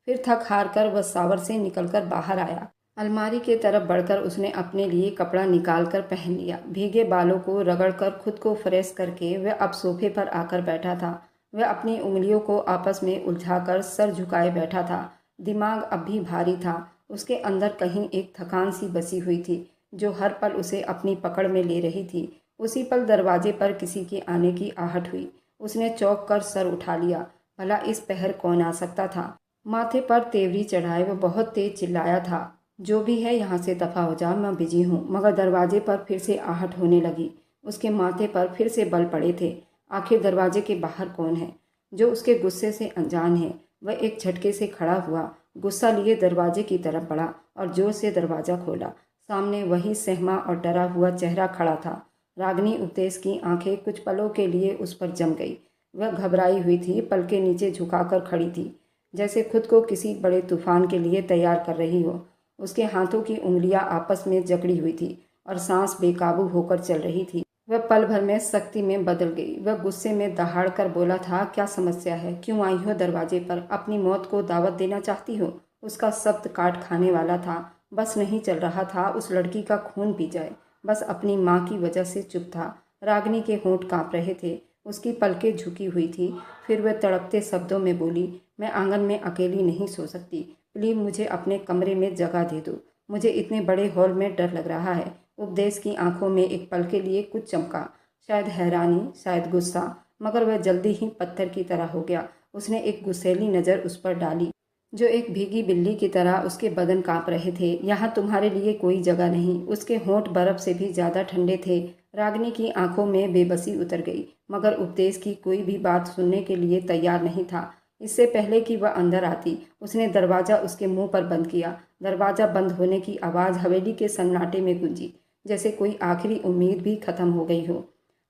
फिर थक हार कर वह सावर से निकलकर बाहर आया। अलमारी के तरफ बढ़कर उसने अपने लिए कपड़ा निकाल कर पहन लिया। भीगे बालों को रगड़कर खुद को फ्रेश करके वह अब सोफे पर आकर बैठा था। वह अपनी उंगलियों को आपस में उलझाकर सर झुकाए बैठा था। दिमाग अब भी भारी था। उसके अंदर कहीं एक थकान सी बसी हुई थी जो हर पल उसे अपनी पकड़ में ले रही थी। उसी पल दरवाजे पर किसी के आने की आहट हुई। उसने चौंक कर सर उठा लिया। भला इस पहर कौन आ सकता था? माथे पर तेवरी चढ़ाए वह बहुत तेज चिल्लाया था, जो भी है यहाँ से दफ़ा हो जा, मैं बिजी हूँ। मगर दरवाजे पर फिर से आहट होने लगी। उसके माथे पर फिर से बल पड़े थे। आखिर दरवाजे के बाहर कौन है जो उसके गुस्से से अनजान है? वह एक झटके से खड़ा हुआ, गुस्सा लिए दरवाजे की तरफ बढ़ा और जोर से दरवाज़ा खोला। सामने वही सहमा और डरा हुआ चेहरा खड़ा था। रागिनी उपदेश की आंखें कुछ पलों के लिए उस पर जम गई। वह घबराई हुई थी, पल के नीचे झुकाकर खड़ी थी, जैसे खुद को किसी बड़े तूफान के लिए तैयार कर रही हो। उसके हाथों की उंगलियां आपस में जकड़ी हुई थी और सांस बेकाबू होकर चल रही थी। वह पल भर में सख्ती में बदल गई। वह गुस्से में दहाड़ कर बोला था, क्या समस्या है? क्यों आई हो दरवाजे पर? अपनी मौत को दावत देना चाहती हो? उसका शब्द काट खाने वाला था। बस नहीं चल रहा था उस लड़की का खून पी जाए। बस अपनी माँ की वजह से चुप था। रागिनी के होंठ कांप रहे थे, उसकी पलकें झुकी हुई थी। फिर वह तड़पते शब्दों में बोली, मैं आंगन में अकेली नहीं सो सकती। प्लीज़ मुझे अपने कमरे में जगह दे दो। मुझे इतने बड़े हॉल में डर लग रहा है। उपदेश की आंखों में एक पल के लिए कुछ चमका, शायद हैरानी, शायद गुस्सा, मगर वह जल्दी ही पत्थर की तरह हो गया। उसने एक गुस्सैली नज़र उस पर डाली, जो एक भीगी बिल्ली की तरह उसके बदन कांप रहे थे। यहाँ तुम्हारे लिए कोई जगह नहीं। उसके होंठ बर्फ से भी ज़्यादा ठंडे थे। रागिनी की आंखों में बेबसी उतर गई, मगर उपदेश की कोई भी बात सुनने के लिए तैयार नहीं था। इससे पहले कि वह अंदर आती, उसने दरवाज़ा उसके मुंह पर बंद किया। दरवाज़ा बंद होने की आवाज़ हवेली के सन्नाटे में गूंजी, जैसे कोई आखिरी उम्मीद भी खत्म हो गई हो।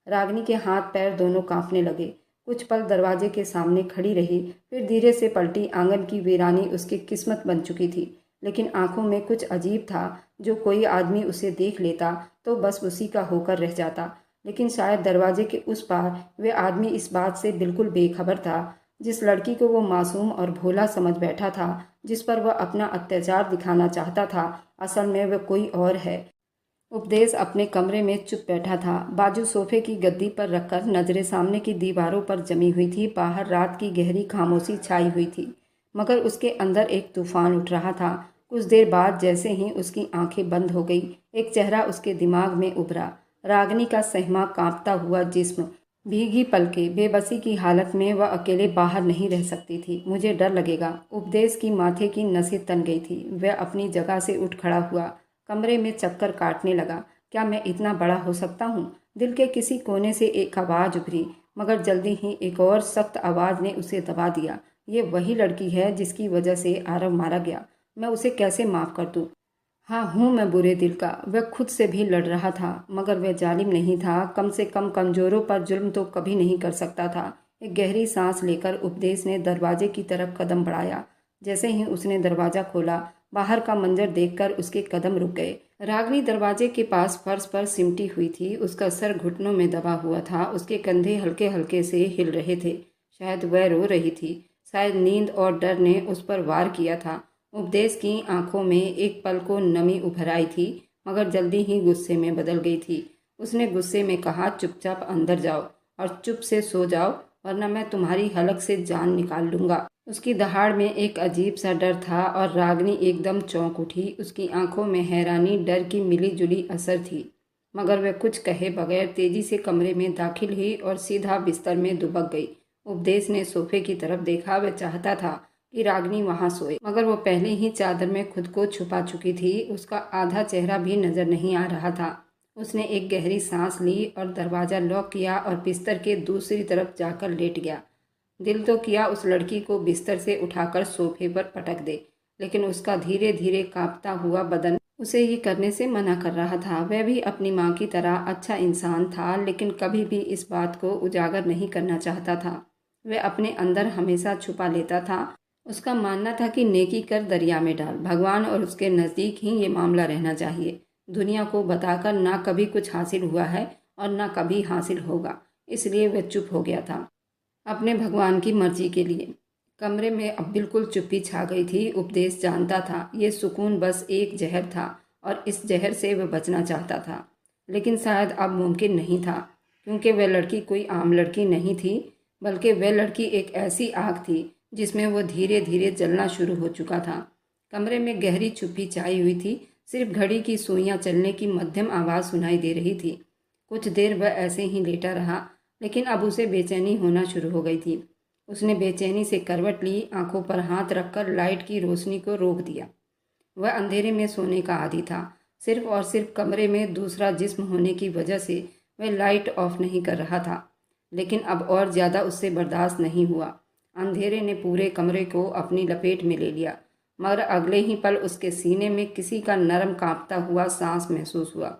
रागिनी के हाथ पैर दोनों कांपने लगे। कुछ पल दरवाजे के सामने खड़ी रही, फिर धीरे से पलटी। आंगन की वीरानी उसकी किस्मत बन चुकी थी, लेकिन आंखों में कुछ अजीब था। जो कोई आदमी उसे देख लेता तो बस उसी का होकर रह जाता। लेकिन शायद दरवाजे के उस पार वे आदमी इस बात से बिल्कुल बेखबर था। जिस लड़की को वो मासूम और भोला समझ बैठा था, जिस पर वह अपना अत्याचार दिखाना चाहता था, असल में वह कोई और है। उपदेश अपने कमरे में चुप बैठा था, बाजू सोफे की गद्दी पर रखकर नजरें सामने की दीवारों पर जमी हुई थी। बाहर रात की गहरी खामोशी छाई हुई थी, मगर उसके अंदर एक तूफान उठ रहा था। कुछ देर बाद जैसे ही उसकी आंखें बंद हो गई, एक चेहरा उसके दिमाग में उभरा। रागिनी का सहमा कांपता हुआ जिस्म, भीगी पलकें। बेबसी की हालत में वह अकेले बाहर नहीं रह सकती थी। मुझे डर लगेगा। उपदेश की माथे की नसें तन गई थी। वह अपनी जगह से उठ खड़ा हुआ, कमरे में चक्कर काटने लगा। क्या मैं इतना बड़ा हो सकता हूँ? दिल के किसी कोने से एक आवाज़ उभरी, मगर जल्दी ही एक और सख्त आवाज़ ने उसे दबा दिया। ये वही लड़की है जिसकी वजह से आरव मारा गया। मैं उसे कैसे माफ़ कर दूँ? हाँ हूँ मैं बुरे दिल का। वह खुद से भी लड़ रहा था, मगर वह जालिम नहीं था। कम से कम कमज़ोरों पर जुल्म तो कभी नहीं कर सकता था। एक गहरी सांस लेकर उपदेश ने दरवाजे की तरफ कदम बढ़ाया। जैसे ही उसने दरवाज़ा खोला, बाहर का मंजर देखकर उसके कदम रुक गए। रागनी दरवाजे के पास फर्श पर सिमटी हुई थी। उसका सर घुटनों में दबा हुआ था। उसके कंधे हल्के हल्के से हिल रहे थे। शायद वह रो रही थी। शायद नींद और डर ने उस पर वार किया था। उपदेश की आंखों में एक पल को नमी उभर आई थी, मगर जल्दी ही गुस्से में बदल गई थी। उसने गुस्से में कहा, चुपचाप अंदर जाओ और चुप से सो जाओ, वरना मैं तुम्हारी हलक से जान निकाल लूंगा। उसकी दहाड़ में एक अजीब सा डर था और रागनी एकदम चौंक उठी। उसकी आंखों में हैरानी, डर की मिली जुली असर थी, मगर वह कुछ कहे बगैर तेजी से कमरे में दाखिल हुई और सीधा बिस्तर में दुबक गई। उपदेश ने सोफे की तरफ देखा। वह चाहता था कि रागनी वहां सोए, मगर वो पहले ही चादर में खुद को छुपा चुकी थी। उसका आधा चेहरा भी नजर नहीं आ रहा था। उसने एक गहरी सांस ली और दरवाज़ा लॉक किया और बिस्तर के दूसरी तरफ जाकर लेट गया। दिल तो किया उस लड़की को बिस्तर से उठाकर सोफे पर पटक दे, लेकिन उसका धीरे धीरे कांपता हुआ बदन उसे ये करने से मना कर रहा था। वह भी अपनी माँ की तरह अच्छा इंसान था, लेकिन कभी भी इस बात को उजागर नहीं करना चाहता था। वह अपने अंदर हमेशा छुपा लेता था। उसका मानना था कि नेकी कर दरिया में डाल, भगवान और उसके नज़दीक ही ये मामला रहना चाहिए। दुनिया को बताकर ना कभी कुछ हासिल हुआ है और ना कभी हासिल होगा, इसलिए वह चुप हो गया था अपने भगवान की मर्जी के लिए। कमरे में अब बिल्कुल चुप्पी छा गई थी। उपदेश जानता था ये सुकून बस एक जहर था और इस जहर से वह बचना चाहता था, लेकिन शायद अब मुमकिन नहीं था, क्योंकि वह लड़की कोई आम लड़की नहीं थी, बल्कि वह लड़की एक ऐसी आग थी जिसमें वह धीरे धीरे जलना शुरू हो चुका था। कमरे में गहरी चुप्पी छाई हुई थी। सिर्फ घड़ी की सुइयां चलने की मध्यम आवाज़ सुनाई दे रही थी। कुछ देर वह ऐसे ही लेटा रहा, लेकिन अब उसे बेचैनी होना शुरू हो गई थी। उसने बेचैनी से करवट ली, आंखों पर हाथ रखकर लाइट की रोशनी को रोक दिया। वह अंधेरे में सोने का आदी था। सिर्फ और सिर्फ कमरे में दूसरा जिस्म होने की वजह से वह लाइट ऑफ नहीं कर रहा था, लेकिन अब और ज़्यादा उससे बर्दाश्त नहीं हुआ। अंधेरे ने पूरे कमरे को अपनी लपेट में ले लिया, मगर अगले ही पल उसके सीने में किसी का नरम कांपता हुआ सांस महसूस हुआ।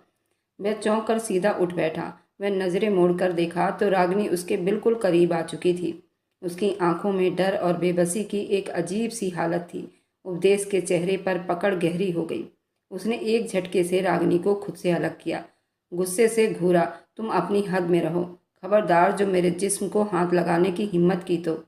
वह चौंक कर सीधा उठ बैठा। वह नज़रें मोड़कर देखा तो रागनी उसके बिल्कुल करीब आ चुकी थी। उसकी आंखों में डर और बेबसी की एक अजीब सी हालत थी। उपदेश के चेहरे पर पकड़ गहरी हो गई। उसने एक झटके से रागनी को खुद से अलग किया। गुस्से से घूरा, तुम अपनी हद में रहो, खबरदार जो मेरे जिस्म को हाथ लगाने की हिम्मत की तो।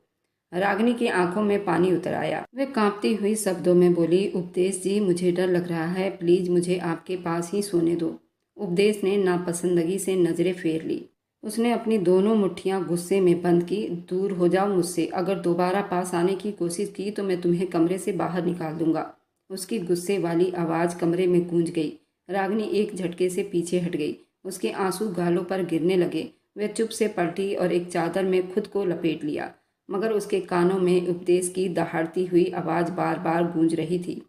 रागनी की आंखों में पानी उतर आया। वह कांपती हुई शब्दों में बोली, उपदेश जी, मुझे डर लग रहा है, प्लीज़ मुझे आपके पास ही सोने दो। उपदेश ने नापसंदगी से नज़रें फेर ली। उसने अपनी दोनों मुट्ठियां गुस्से में बंद की। दूर हो जाओ मुझसे, अगर दोबारा पास आने की कोशिश की तो मैं तुम्हें कमरे से बाहर निकाल दूंगा। उसकी गुस्से वाली आवाज़ कमरे में गूंज गई। रागनी एक झटके से पीछे हट गई। उसके आंसू गालों पर गिरने लगे। वह चुप से पलटी और एक चादर में खुद को लपेट लिया, मगर उसके कानों में उपदेश की दहाड़ती हुई आवाज़ बार बार गूंज रही थी।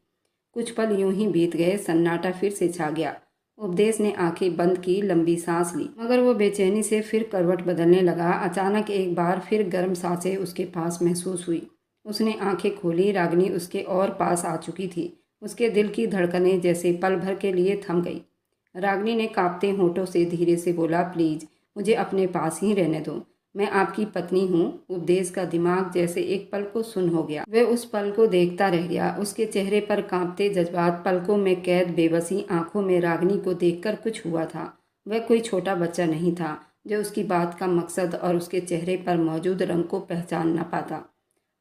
कुछ पल यूं ही बीत गए। सन्नाटा फिर से छा गया। उपदेश ने आंखें बंद की, लंबी सांस ली, मगर वो बेचैनी से फिर करवट बदलने लगा। अचानक एक बार फिर गर्म सांसें उसके पास महसूस हुई। उसने आंखें खोली। रागनी उसके और पास आ चुकी थी। उसके दिल की धड़कनें जैसे पल भर के लिए थम गई। रागनी ने कांपते होठों से धीरे से बोला, प्लीज मुझे अपने पास ही रहने दो, मैं आपकी पत्नी हूँ। उपदेश का दिमाग जैसे एक पल को सुन्न हो गया। वह उस पल को देखता रह गया। उसके चेहरे पर कांपते जज्बात, पलकों में कैद बेबसी, आंखों में रागनी को देखकर कुछ हुआ था। वह कोई छोटा बच्चा नहीं था जो उसकी बात का मकसद और उसके चेहरे पर मौजूद रंग को पहचान न पाता।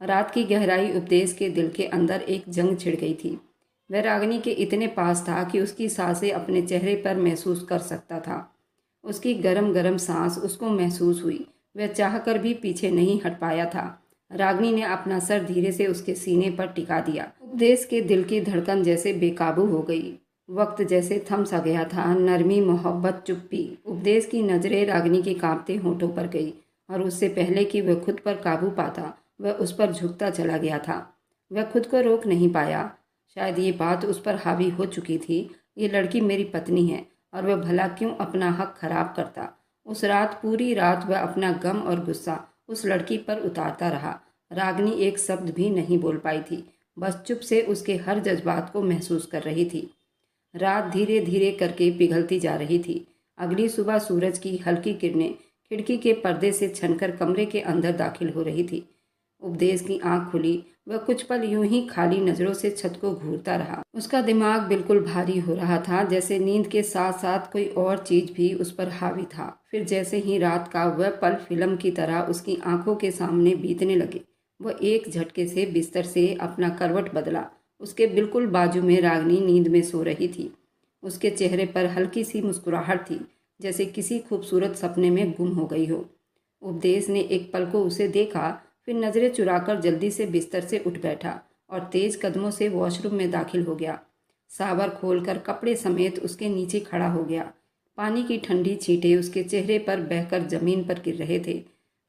रात की गहराई उपदेश के दिल के अंदर एक जंग छिड़ गई थी। वह रागनी के इतने पास था कि उसकी सांसें अपने चेहरे पर महसूस कर सकता था। उसकी गरम गरम सांस उसको महसूस हुई। वह चाहकर भी पीछे नहीं हट पाया था। रागनी ने अपना सर धीरे से उसके सीने पर टिका दिया। उपदेश के दिल की धड़कन जैसे बेकाबू हो गई। वक्त जैसे थम सा गया था। नरमी, मोहब्बत, चुप्पी। उपदेश की नजरें रागनी के कांपते होठों पर गई और उससे पहले कि वह खुद पर काबू पाता, वह उस पर झुकता चला गया था। वह खुद को रोक नहीं पाया। शायद ये बात उस पर हावी हो चुकी थी। ये लड़की मेरी पत्नी है और वह भला क्यों अपना हक खराब करता। उस रात, पूरी रात वह अपना गम और गुस्सा उस लड़की पर उतारता रहा। रागनी एक शब्द भी नहीं बोल पाई थी, बस चुप से उसके हर जज्बात को महसूस कर रही थी। रात धीरे धीरे करके पिघलती जा रही थी। अगली सुबह सूरज की हल्की किरणें खिड़की के पर्दे से छनकर कमरे के अंदर दाखिल हो रही थी। उपदेश की आंख खुली। वह कुछ पल यूं ही खाली नजरों से छत को घूरता रहा। उसका दिमाग बिल्कुल भारी हो रहा था, जैसे नींद के साथ साथ कोई और चीज भी उस पर हावी था। फिर जैसे ही रात का वह पल फिल्म की तरह उसकी आंखों के सामने बीतने लगे, वह एक झटके से बिस्तर से अपना करवट बदला। उसके बिल्कुल बाजू में रागिनी नींद में सो रही थी। उसके चेहरे पर हल्की सी मुस्कुराहट थी, जैसे किसी खूबसूरत सपने में गुम हो गई हो। उपदेश ने एक पल को उसे देखा, फिर नजरें चुराकर जल्दी से बिस्तर से उठ बैठा और तेज कदमों से वॉशरूम में दाखिल हो गया। सावर खोलकर कपड़े समेत उसके नीचे खड़ा हो गया। पानी की ठंडी छींटे उसके चेहरे पर बहकर जमीन पर गिर रहे थे,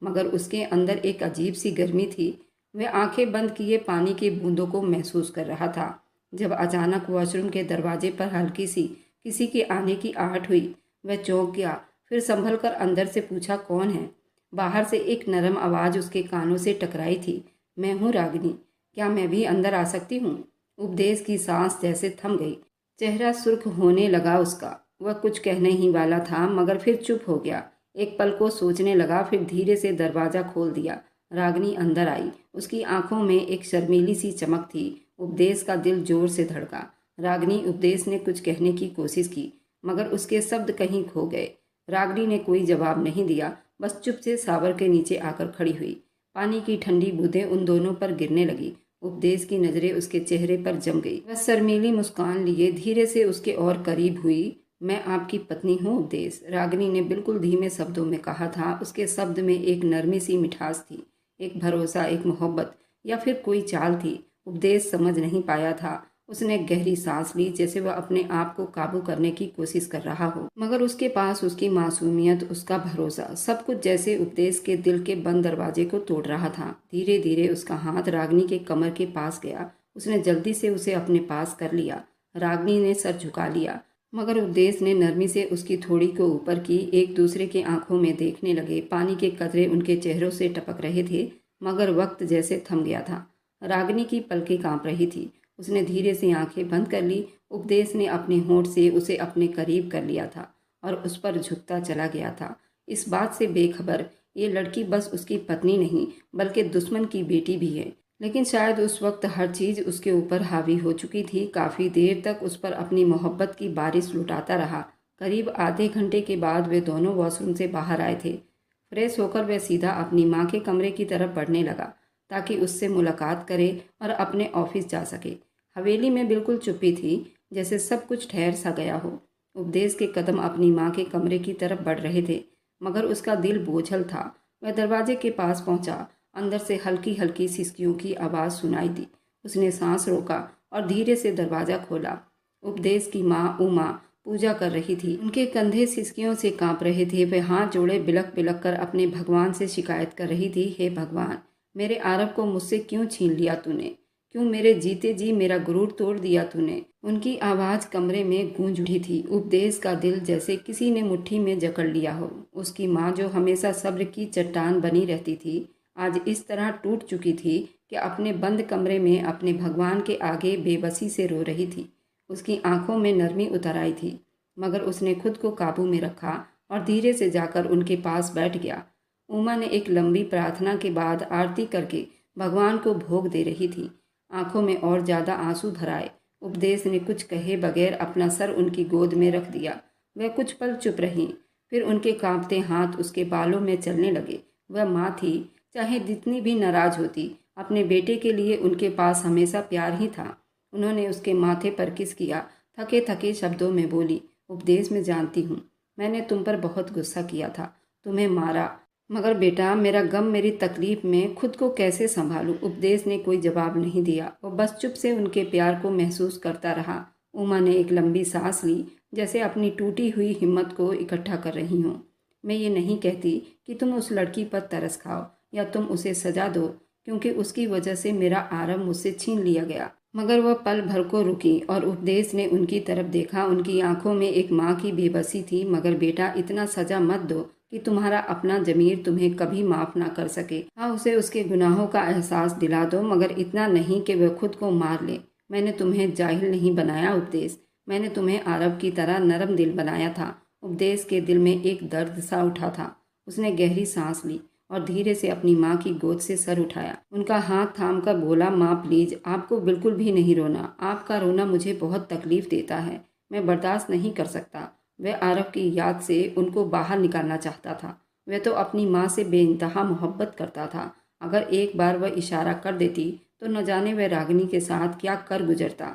मगर उसके अंदर एक अजीब सी गर्मी थी। वह आंखें बंद किए पानी की बूंदों को महसूस कर रहा था, जब अचानक वॉशरूम के दरवाजे पर हल्की सी किसी के आने की आहट हुई। वह चौंक गया, फिर संभल कर अंदर से पूछा, कौन है? बाहर से एक नरम आवाज़ उसके कानों से टकराई थी, मैं हूँ रागिनी, क्या मैं भी अंदर आ सकती हूँ? उपदेश की सांस जैसे थम गई, चेहरा सुर्ख होने लगा उसका। वह कुछ कहने ही वाला था, मगर फिर चुप हो गया। एक पल को सोचने लगा, फिर धीरे से दरवाज़ा खोल दिया। रागिनी अंदर आई। उसकी आंखों में एक शर्मीली सी चमक थी। उपदेश का दिल जोर से धड़का। रागिनी, उपदेश ने कुछ कहने की कोशिश की, मगर उसके शब्द कहीं खो गए। रागिनी ने कोई जवाब नहीं दिया, बस चुप से सावर के नीचे आकर खड़ी हुई। पानी की ठंडी बूंदें उन दोनों पर गिरने लगी। उपदेश की नजरें उसके चेहरे पर जम गई। वह शर्मीली मुस्कान लिए धीरे से उसके और करीब हुई। मैं आपकी पत्नी हूँ उपदेश, रागिनी ने बिल्कुल धीमे शब्दों में कहा था। उसके शब्द में एक नरमी सी मिठास थी, एक भरोसा, एक मोहब्बत, या फिर कोई चाल थी। उपदेश समझ नहीं पाया था। उसने गहरी सांस ली, जैसे वह अपने आप को काबू करने की कोशिश कर रहा हो, मगर उसके पास उसकी मासूमियत, उसका भरोसा, सब कुछ जैसे उपदेश के दिल के बंद दरवाजे को तोड़ रहा था। धीरे धीरे उसका हाथ रागिनी के कमर के पास गया। उसने जल्दी से उसे अपने पास कर लिया। रागिनी ने सर झुका लिया, मगर उपदेश ने नरमी से उसकी थोड़ी को ऊपर की। एक दूसरे के आंखों में देखने लगे। पानी के कतरे उनके चेहरों से टपक रहे थे, मगर वक्त जैसे थम गया था। रागिनी की पलकें कांप रही थी। उसने धीरे से आंखें बंद कर ली। उपदेश ने अपने होंठ से उसे अपने करीब कर लिया था और उस पर झुकता चला गया था, इस बात से बेखबर ये लड़की बस उसकी पत्नी नहीं बल्कि दुश्मन की बेटी भी है। लेकिन शायद उस वक्त हर चीज़ उसके ऊपर हावी हो चुकी थी। काफ़ी देर तक उस पर अपनी मोहब्बत की बारिश लुटाता रहा। करीब आधे घंटे के बाद वे दोनों वॉशरूम से बाहर आए थे। फ्रेश होकर वह सीधा अपनी माँ के कमरे की तरफ बढ़ने लगा, ताकि उससे मुलाकात करे और अपने ऑफिस जा सके। हवेली में बिल्कुल चुप्पी थी, जैसे सब कुछ ठहर सा गया हो। उपदेश के कदम अपनी माँ के कमरे की तरफ बढ़ रहे थे, मगर उसका दिल बोझल था। वह दरवाजे के पास पहुंचा। अंदर से हल्की हल्की सिसकियों की आवाज़ सुनाई दी। उसने सांस रोका और धीरे से दरवाज़ा खोला। उपदेश की माँ उमा पूजा कर रही थी। उनके कंधे सिसकियों से कांप रहे थे। वे हाथ जोड़े बिलक बिलक कर अपने भगवान से शिकायत कर रही थी, हे भगवान, मेरे आरब को मुझसे क्यों छीन लिया तूने? क्यों मेरे जीते जी मेरा गुरूर तोड़ दिया तूने? उनकी आवाज़ कमरे में गूंज उठी थी। उपदेश का दिल जैसे किसी ने मुट्ठी में जकड़ लिया हो। उसकी माँ, जो हमेशा सब्र की चट्टान बनी रहती थी, आज इस तरह टूट चुकी थी कि अपने बंद कमरे में अपने भगवान के आगे बेबसी से रो रही थी। उसकी आंखों में नरमी उतर आई थी, मगर उसने खुद को काबू में रखा और धीरे से जाकर उनके पास बैठ गया। उमा ने एक लंबी प्रार्थना के बाद आरती करके भगवान को भोग दे रही थी। आंखों में और ज़्यादा आंसू भर आए। उपदेश ने कुछ कहे बगैर अपना सर उनकी गोद में रख दिया। वह कुछ पल चुप रहीं, फिर उनके कांपते हाथ उसके बालों में चलने लगे। वह माँ थी, चाहे जितनी भी नाराज होती, अपने बेटे के लिए उनके पास हमेशा प्यार ही था। उन्होंने उसके माथे पर किस किया, थके थके शब्दों में बोली, उपदेश, मैं जानती हूँ मैंने तुम पर बहुत गुस्सा किया था, तुम्हें मारा, मगर बेटा, मेरा गम, मेरी तकलीफ में खुद को कैसे संभालूं? उपदेश ने कोई जवाब नहीं दिया। वो बस चुप से उनके प्यार को महसूस करता रहा। उमा ने एक लंबी सांस ली, जैसे अपनी टूटी हुई हिम्मत को इकट्ठा कर रही हूँ। मैं ये नहीं कहती कि तुम उस लड़की पर तरस खाओ या तुम उसे सजा दो, क्योंकि उसकी वजह से मेरा आरब मुझसे छीन लिया गया। मगर वह पल भर को रुकी और उपदेश ने उनकी तरफ देखा। उनकी आंखों में एक माँ की बेबसी थी। मगर बेटा, इतना सजा मत दो कि तुम्हारा अपना जमीर तुम्हें कभी माफ़ ना कर सके। हाँ, उसे उसके गुनाहों का एहसास दिला दो, मगर इतना नहीं कि वह खुद को मार ले। मैंने तुम्हें जाहिल नहीं बनाया उपदेश, मैंने तुम्हें आरव की तरह नरम दिल बनाया था। उपदेश के दिल में एक दर्द सा उठा था। उसने गहरी सांस ली और धीरे से अपनी माँ की गोद से सर उठाया। उनका हाथ थाम कर बोला, माँ प्लीज, आपको बिल्कुल भी नहीं रोना। आपका रोना मुझे बहुत तकलीफ देता है। मैं बर्दाश्त नहीं कर सकता। वह आरव की याद से उनको बाहर निकालना चाहता था। वह तो अपनी माँ से बेइंतहा मोहब्बत करता था। अगर एक बार वह इशारा कर देती तो न जाने वह रागिनी के साथ क्या कर गुजरता।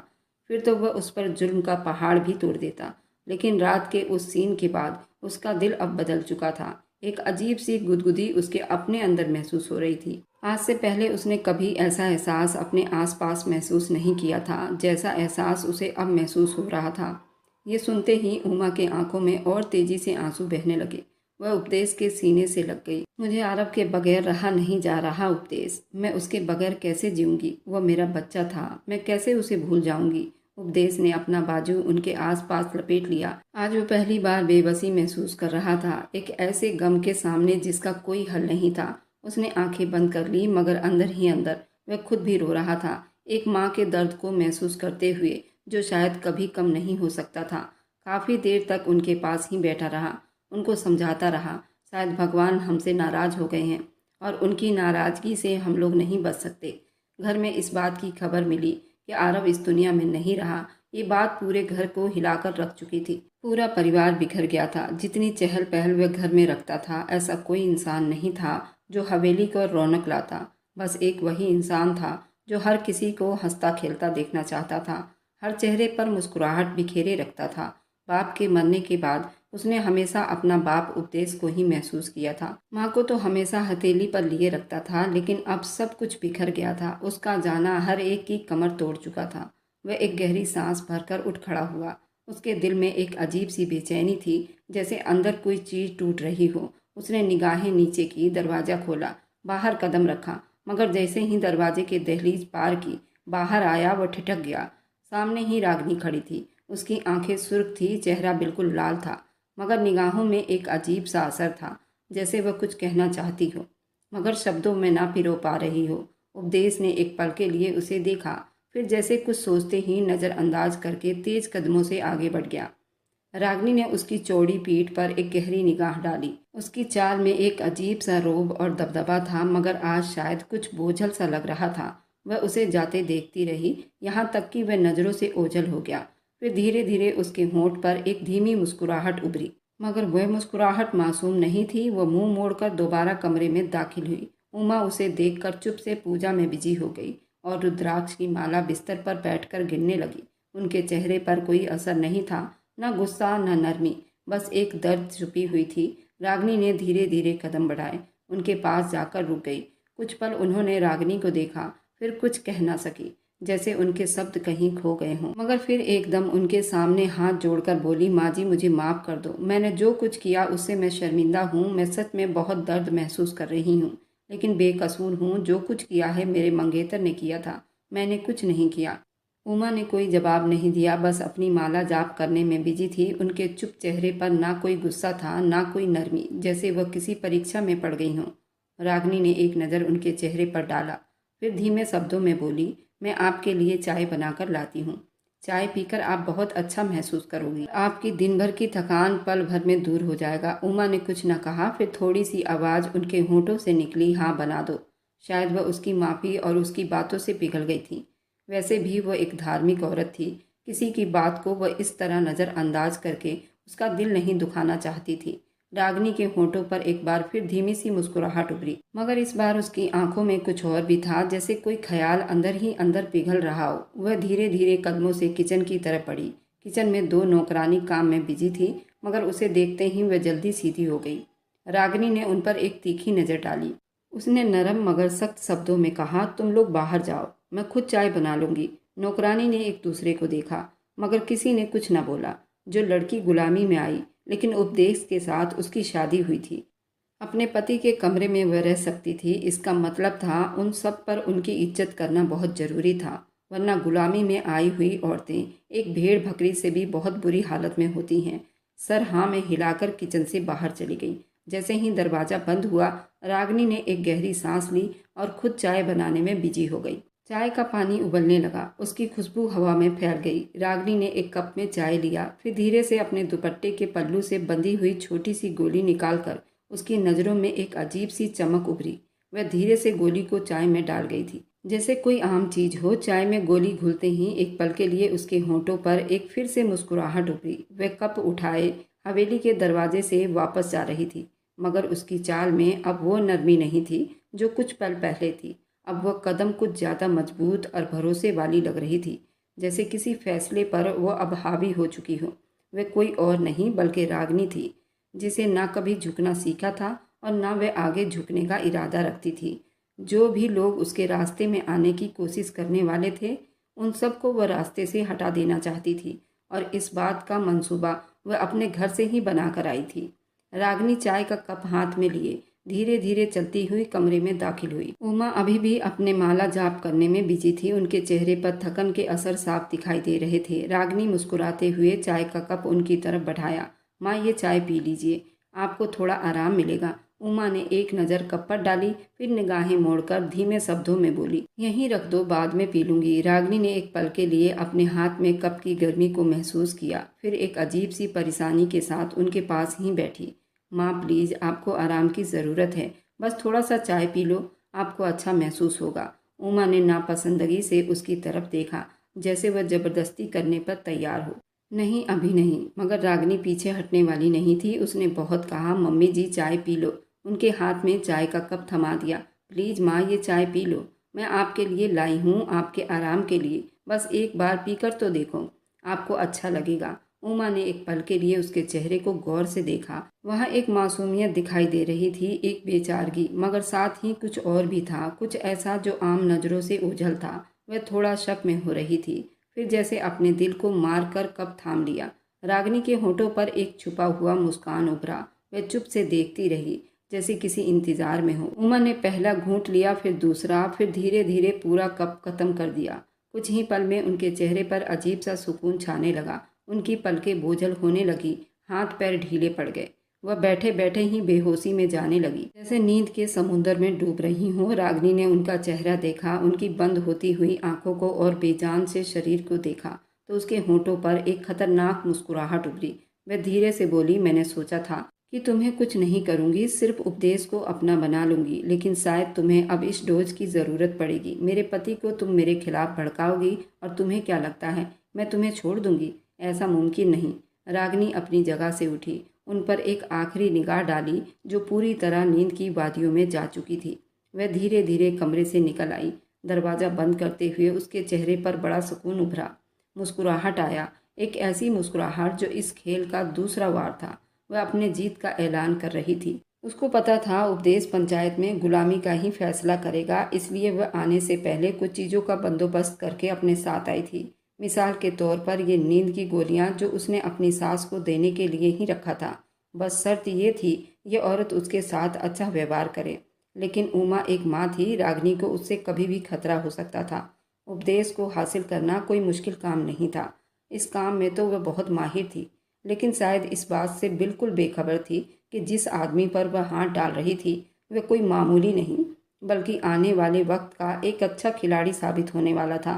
फिर तो वह उस पर जुल्म का पहाड़ भी तोड़ देता। लेकिन रात के उस सीन के बाद उसका दिल अब बदल चुका था। एक अजीब सी गुदगुदी उसके अपने अंदर महसूस हो रही थी। आज से पहले उसने कभी ऐसा एहसास अपने आसपास महसूस नहीं किया था जैसा एहसास उसे अब महसूस हो रहा था। ये सुनते ही उमा के आंखों में और तेजी से आंसू बहने लगे। वह उपदेश के सीने से लग गई। मुझे आरव के बगैर रहा नहीं जा रहा उपदेश। मैं उसके बगैर कैसे जीऊंगी? वह मेरा बच्चा था। मैं कैसे उसे भूल जाऊंगी? उपदेश ने अपना बाजू उनके आसपास लपेट लिया। आज वो पहली बार बेबसी महसूस कर रहा था, एक ऐसे गम के सामने जिसका कोई हल नहीं था। उसने आंखें बंद कर ली, मगर अंदर ही अंदर वह खुद भी रो रहा था, एक माँ के दर्द को महसूस करते हुए, जो शायद कभी कम नहीं हो सकता था। काफ़ी देर तक उनके पास ही बैठा रहा, उनको समझाता रहा। शायद भगवान हमसे नाराज हो गए हैं और उनकी नाराज़गी से हम लोग नहीं बच सकते। घर में इस बात की खबर मिली कि आरव इस दुनिया में नहीं रहा। ये बात पूरे घर को हिलाकर रख चुकी थी। पूरा परिवार बिखर गया था। जितनी चहल पहल वह घर में रखता था, ऐसा कोई इंसान नहीं था जो हवेली को रौनक लाता। बस एक वही इंसान था जो हर किसी को हंसता खेलता देखना चाहता था, हर चेहरे पर मुस्कुराहट बिखेरे रखता था। बाप के मरने के बाद उसने हमेशा अपना बाप उपदेश को ही महसूस किया था। माँ को तो हमेशा हथेली पर लिए रखता था, लेकिन अब सब कुछ बिखर गया था। उसका जाना हर एक की कमर तोड़ चुका था। वह एक गहरी सांस भरकर उठ खड़ा हुआ। उसके दिल में एक अजीब सी बेचैनी थी, जैसे अंदर कोई चीज टूट रही हो। उसने निगाहें नीचे की, दरवाजा खोला, बाहर कदम रखा, मगर जैसे ही दरवाजे के दहलीज पार की, बाहर आया, वह ठिठक गया। सामने ही रागनी खड़ी थी। उसकी आंखें सुर्ख थी, चेहरा बिल्कुल लाल था, मगर निगाहों में एक अजीब सा असर था, जैसे वह कुछ कहना चाहती हो मगर शब्दों में ना पिरो पा रही हो। उपदेश ने एक पल के लिए उसे देखा, फिर जैसे कुछ सोचते ही नज़रअंदाज करके तेज कदमों से आगे बढ़ गया। रागनी ने उसकी चौड़ी पीठ पर एक गहरी निगाह डाली। उसकी चाल में एक अजीब सा रोब और दबदबा था, मगर आज शायद कुछ बोझल सा लग रहा था। वह उसे जाते देखती रही, यहाँ तक कि वह नज़रों से ओझल हो गया। फिर धीरे धीरे उसके होंठ पर एक धीमी मुस्कुराहट उभरी, मगर वह मुस्कुराहट मासूम नहीं थी। वह मुंह मोड़कर दोबारा कमरे में दाखिल हुई। उमा उसे देखकर चुप से पूजा में बिजी हो गई और रुद्राक्ष की माला बिस्तर पर बैठकर गिनने लगी। उनके चेहरे पर कोई असर नहीं था, न गुस्सा न नरमी, बस एक दर्द छुपी हुई थी। रागनी ने धीरे धीरे कदम बढ़ाए, उनके पास जाकर रुक गई। कुछ पल उन्होंने रागनी को देखा, फिर कुछ कह ना सकी, जैसे उनके शब्द कहीं खो गए हों। मगर फिर एकदम उनके सामने हाथ जोड़कर बोली, माँ जी, मुझे माफ़ कर दो। मैंने जो कुछ किया उससे मैं शर्मिंदा हूँ। मैं सच में बहुत दर्द महसूस कर रही हूँ, लेकिन बेकसूर हूँ। जो कुछ किया है मेरे मंगेतर ने किया था, मैंने कुछ नहीं किया। उमा ने कोई जवाब नहीं दिया, बस अपनी माला जाप करने में बिजी थी। उनके चुप चेहरे पर ना कोई गुस्सा था, ना कोई नरमी, जैसे वह किसी परीक्षा में पड़ गई हों। रागनी ने एक नज़र उनके चेहरे पर डाला, फिर धीमे शब्दों में बोली, मैं आपके लिए चाय बनाकर लाती हूँ। चाय पीकर आप बहुत अच्छा महसूस करोगी। आपकी दिन भर की थकान पल भर में दूर हो जाएगा। उमा ने कुछ न कहा, फिर थोड़ी सी आवाज़ उनके होंठों से निकली, हाँ बना दो। शायद वह उसकी माफ़ी और उसकी बातों से पिघल गई थी। वैसे भी वह एक धार्मिक औरत थी। किसी की बात को वह इस तरह नज़रअंदाज करके उसका दिल नहीं दुखाना चाहती थी। रागनी के होंठों पर एक बार फिर धीमी सी मुस्कुराहट उभरी, मगर इस बार उसकी आंखों में कुछ और भी था, जैसे कोई ख्याल अंदर ही अंदर पिघल रहा हो। वह धीरे धीरे कदमों से किचन की तरफ बढ़ी। किचन में दो नौकरानी काम में बिजी थी, मगर उसे देखते ही वह जल्दी सीधी हो गई। रागनी ने उन पर एक तीखी नज़र डाली। उसने नरम मगर सख्त शब्दों में कहा, तुम लोग बाहर जाओ, मैं खुद चाय बना लूंगी। नौकरानी ने एक दूसरे को देखा, मगर किसी ने कुछ न बोला। जो लड़की गुलामी में आई, लेकिन उपदेश के साथ उसकी शादी हुई थी। अपने पति के कमरे में वह रह सकती थी, इसका मतलब था उन सब पर उनकी इज्जत करना बहुत ज़रूरी था, वरना गुलामी में आई हुई औरतें एक भेड़ बकरी से भी बहुत बुरी हालत में होती हैं। सर हाँ में हिलाकर किचन से बाहर चली गई। जैसे ही दरवाज़ा बंद हुआ, रागनी ने एक गहरी सांस ली और खुद चाय बनाने में बिजी हो गई। चाय का पानी उबलने लगा, उसकी खुशबू हवा में फैल गई। रागिनी ने एक कप में चाय लिया, फिर धीरे से अपने दुपट्टे के पल्लू से बंधी हुई छोटी सी गोली निकालकर उसकी नज़रों में एक अजीब सी चमक उभरी। वह धीरे से गोली को चाय में डाल गई थी, जैसे कोई आम चीज हो। चाय में गोली घुलते ही एक पल के लिए उसके होंठों पर एक फिर से मुस्कुराहट उभरी। वह कप उठाए हवेली के दरवाजे से वापस जा रही थी, मगर उसकी चाल में अब वो नरमी नहीं थी जो कुछ पल पहले थी। अब वह कदम कुछ ज़्यादा मजबूत और भरोसे वाली लग रही थी, जैसे किसी फैसले पर वह अब हावी हो चुकी हो। वह कोई और नहीं बल्कि रागिनी थी, जिसे ना कभी झुकना सीखा था और ना वह आगे झुकने का इरादा रखती थी। जो भी लोग उसके रास्ते में आने की कोशिश करने वाले थे, उन सबको वह रास्ते से हटा देना चाहती थी, और इस बात का मंसूबा वह अपने घर से ही बनाकर आई थी। रागिनी चाय का कप हाथ में लिए धीरे धीरे चलती हुई कमरे में दाखिल हुई। उमा अभी भी अपने माला जाप करने में बिजी थी। उनके चेहरे पर थकन के असर साफ दिखाई दे रहे थे। रागिनी मुस्कुराते हुए चाय का कप उनकी तरफ बढ़ाया। माँ, ये चाय पी लीजिए, आपको थोड़ा आराम मिलेगा। उमा ने एक नज़र कप पर डाली, फिर निगाहें मोड़कर धीमे शब्दों में बोली, यहीं रख दो, बाद में पी लूंगी। रागिनी ने एक पल के लिए अपने हाथ में कप की गर्मी को महसूस किया, फिर एक अजीब सी परेशानी के साथ उनके पास ही बैठी। माँ प्लीज़, आपको आराम की ज़रूरत है, बस थोड़ा सा चाय पी लो, आपको अच्छा महसूस होगा। उमा ने नापसंदगी से उसकी तरफ देखा, जैसे वह ज़बरदस्ती करने पर तैयार हो। नहीं, अभी नहीं। मगर रागिनी पीछे हटने वाली नहीं थी। उसने बहुत कहा, मम्मी जी चाय पी लो। उनके हाथ में चाय का कप थमा दिया। प्लीज़ माँ, ये चाय पी लो, मैं आपके लिए लाई हूँ, आपके आराम के लिए। बस एक बार पीकर तो देखो, आपको अच्छा लगेगा। उमा ने एक पल के लिए उसके चेहरे को गौर से देखा। वहाँ एक मासूमियत दिखाई दे रही थी, एक बेचारगी, मगर साथ ही कुछ और भी था, कुछ ऐसा जो आम नज़रों से ओझल था। वह थोड़ा शक में हो रही थी, फिर जैसे अपने दिल को मार कर कप थाम लिया। रागिनी के होठों पर एक छुपा हुआ मुस्कान उभरा। वह चुप से देखती रही, जैसे किसी इंतजार में हो। उमा ने पहला घूंट लिया, फिर दूसरा, फिर धीरे धीरे पूरा कप खत्म कर दिया। कुछ ही पल में उनके चेहरे पर अजीब सा सुकून छाने लगा। उनकी पलकें बोझल होने लगी, हाथ पैर ढीले पड़ गए। वह बैठे बैठे ही बेहोशी में जाने लगी, जैसे नींद के समुद्र में डूब रही हो। रागिनी ने उनका चेहरा देखा, उनकी बंद होती हुई आंखों को और बेजान से शरीर को देखा, तो उसके होंठों पर एक खतरनाक मुस्कुराहट उभरी। वह धीरे से बोली, मैंने सोचा था कि तुम्हें कुछ नहीं करूंगी, सिर्फ उपदेश को अपना बना लूंगी, लेकिन शायद तुम्हें अब इस डोज की ज़रूरत पड़ेगी। मेरे पति को तुम मेरे खिलाफ भड़काओगी, और तुम्हें क्या लगता है मैं तुम्हें छोड़ दूंगी? ऐसा मुमकिन नहीं। रागिनी अपनी जगह से उठी, उन पर एक आखिरी निगाह डाली, जो पूरी तरह नींद की वादियों में जा चुकी थी। वह धीरे धीरे कमरे से निकल आई। दरवाज़ा बंद करते हुए उसके चेहरे पर बड़ा सुकून उभरा। मुस्कुराहट आया, एक ऐसी मुस्कुराहट जो इस खेल का दूसरा वार था। वह अपने जीत का ऐलान कर रही थी। उसको पता था उपदेश पंचायत में गुलामी का ही फैसला करेगा, इसलिए वह आने से पहले कुछ चीज़ों का बंदोबस्त करके अपने साथ आई थी। मिसाल के तौर पर ये नींद की गोलियां जो उसने अपनी सास को देने के लिए ही रखा था। बस शर्त ये थी, ये औरत उसके साथ अच्छा व्यवहार करे। लेकिन उमा एक माँ थी, रागिनी को उससे कभी भी खतरा हो सकता था। उपदेश को हासिल करना कोई मुश्किल काम नहीं था। इस काम में तो वह बहुत माहिर थी, लेकिन शायद इस बात से बिल्कुल बेखबर थी कि जिस आदमी पर वह हाथ डाल रही थी वह कोई मामूली नहीं, बल्कि आने वाले वक्त का एक अच्छा खिलाड़ी साबित होने वाला था।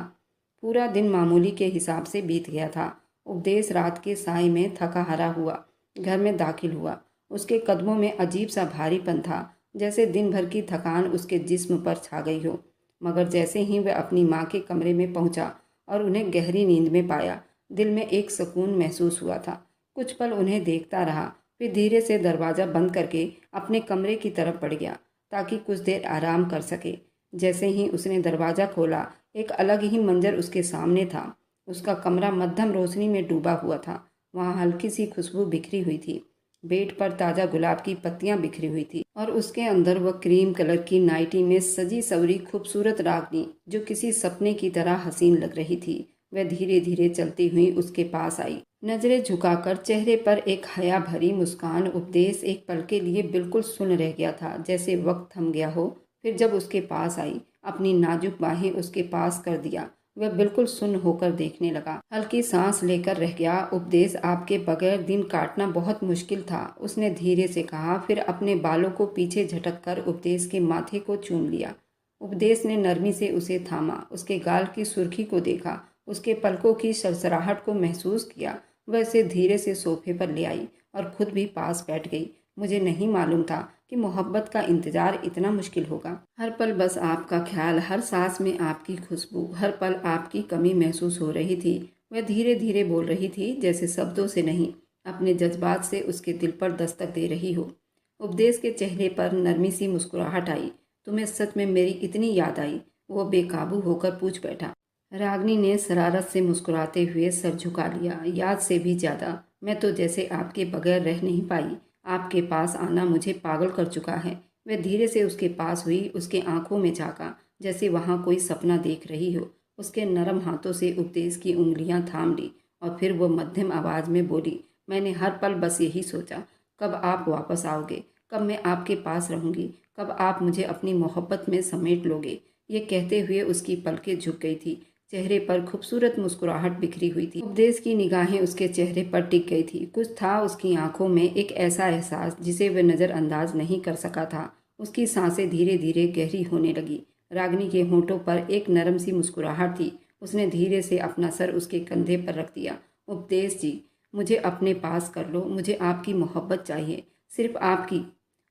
पूरा दिन मामूली के हिसाब से बीत गया था। उपदेश रात के साय में थका हारा हुआ घर में दाखिल हुआ। उसके कदमों में अजीब सा भारीपन था, जैसे दिन भर की थकान उसके जिस्म पर छा गई हो। मगर जैसे ही वह अपनी माँ के कमरे में पहुंचा और उन्हें गहरी नींद में पाया, दिल में एक सुकून महसूस हुआ था। कुछ पल उन्हें देखता रहा, फिर धीरे से दरवाज़ा बंद करके अपने कमरे की तरफ बढ़ गया, ताकि कुछ देर आराम कर सके। जैसे ही उसने दरवाज़ा खोला, एक अलग ही मंजर उसके सामने था। उसका कमरा मध्यम रोशनी में डूबा हुआ था। वहाँ हल्की सी खुशबू बिखरी हुई थी। बेड पर ताज़ा गुलाब की पत्तियां बिखरी हुई थी, और उसके अंदर वह क्रीम कलर की नाइटी में सजी सवरी खूबसूरत रागिनी, जो किसी सपने की तरह हसीन लग रही थी। वह धीरे धीरे चलती हुई उसके पास आई, नजरें झुकाकर, चेहरे पर एक हया भरी मुस्कान। उपदेश एक पल के लिए बिल्कुल सुन रह गया था, जैसे वक्त थम गया हो। फिर जब उसके पास आई, अपनी नाजुक बाहें उसके पास कर दिया, वह बिल्कुल सुन्न होकर देखने लगा। हल्की सांस लेकर रह गया। उपदेश, आपके बगैर दिन काटना बहुत मुश्किल था, उसने धीरे से कहा, फिर अपने बालों को पीछे झटक कर उपदेश के माथे को चूम लिया। उपदेश ने नरमी से उसे थामा, उसके गाल की सुर्खी को देखा, उसके पलकों की सरसराहट को महसूस किया। वह उसे धीरे से सोफे पर ले आई और खुद भी पास बैठ गई। मुझे नहीं मालूम था कि मोहब्बत का इंतजार इतना मुश्किल होगा। हर पल बस आपका ख्याल, हर सांस में आपकी खुशबू, हर पल आपकी कमी महसूस हो रही थी। वह धीरे धीरे बोल रही थी, जैसे शब्दों से नहीं, अपने जज्बात से उसके दिल पर दस्तक दे रही हो। उपदेश के चेहरे पर नरमी सी मुस्कुराहट आई। तुम्हें सच में मेरी इतनी याद आई? वो बेकाबू होकर पूछ बैठा। रागनी ने शरारत से मुस्कुराते हुए सर झुका लिया। याद से भी ज्यादा। मैं तो जैसे आपके बगैर रह नहीं पाई। आपके पास आना मुझे पागल कर चुका है। वह धीरे से उसके पास हुई, उसके आंखों में झांका, जैसे वहां कोई सपना देख रही हो। उसके नरम हाथों से उपदेश की उंगलियां थाम ली और फिर वो मध्यम आवाज में बोली, मैंने हर पल बस यही सोचा, कब आप वापस आओगे, कब मैं आपके पास रहूंगी, कब आप मुझे अपनी मोहब्बत में समेट लोगे। ये कहते हुए उसकी पलकें झुक गई थी। चेहरे पर खूबसूरत मुस्कुराहट बिखरी हुई थी। उपदेश की निगाहें उसके चेहरे पर टिक गई थी। कुछ था उसकी आंखों में, एक ऐसा एहसास जिसे वह नज़रअंदाज नहीं कर सका था। उसकी सांसें धीरे धीरे गहरी होने लगी। रागिनी के होंठों पर एक नरम सी मुस्कुराहट थी। उसने धीरे से अपना सर उसके कंधे पर रख दिया। उपदेश जी, मुझे अपने पास कर लो, मुझे आपकी मोहब्बत चाहिए, सिर्फ आपकी।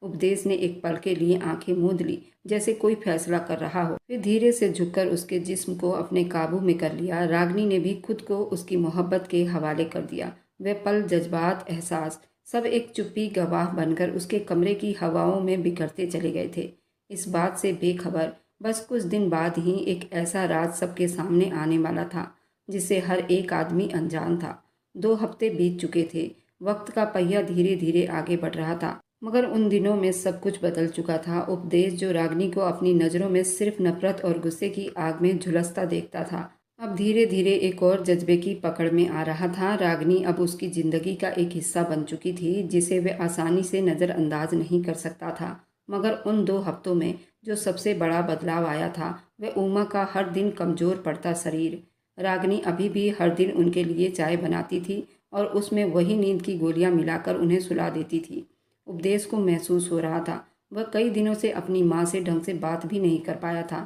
उपदेश ने एक पल के लिए आंखें मूंद ली, जैसे कोई फैसला कर रहा हो। फिर धीरे से झुककर उसके जिस्म को अपने काबू में कर लिया। रागिनी ने भी खुद को उसकी मोहब्बत के हवाले कर दिया। वह पल, जज्बात, एहसास, सब एक चुप्पी गवाह बनकर उसके कमरे की हवाओं में बिखरते चले गए थे। इस बात से बेखबर, बस कुछ दिन बाद ही एक ऐसा राज सबके सामने आने वाला था जिससे हर एक आदमी अनजान था। 2 हफ्ते बीत चुके थे। वक्त का पहिया धीरे धीरे आगे बढ़ रहा था, मगर उन दिनों में सब कुछ बदल चुका था। उपदेश, जो रागिनी को अपनी नज़रों में सिर्फ नफरत और गुस्से की आग में झुलसता देखता था, अब धीरे धीरे एक और जज्बे की पकड़ में आ रहा था। रागिनी अब उसकी जिंदगी का एक हिस्सा बन चुकी थी, जिसे वह आसानी से नज़रअंदाज नहीं कर सकता था। मगर उन 2 हफ्तों में जो सबसे बड़ा बदलाव आया था, वह उमा का हर दिन कमज़ोर पड़ता शरीर। रागिनी अभी भी हर दिन उनके लिए चाय बनाती थी और उसमें वही नींद की गोलियां मिलाकर उन्हें सुला देती थी। उपदेश को महसूस हो रहा था वह कई दिनों से अपनी माँ से ढंग से बात भी नहीं कर पाया था।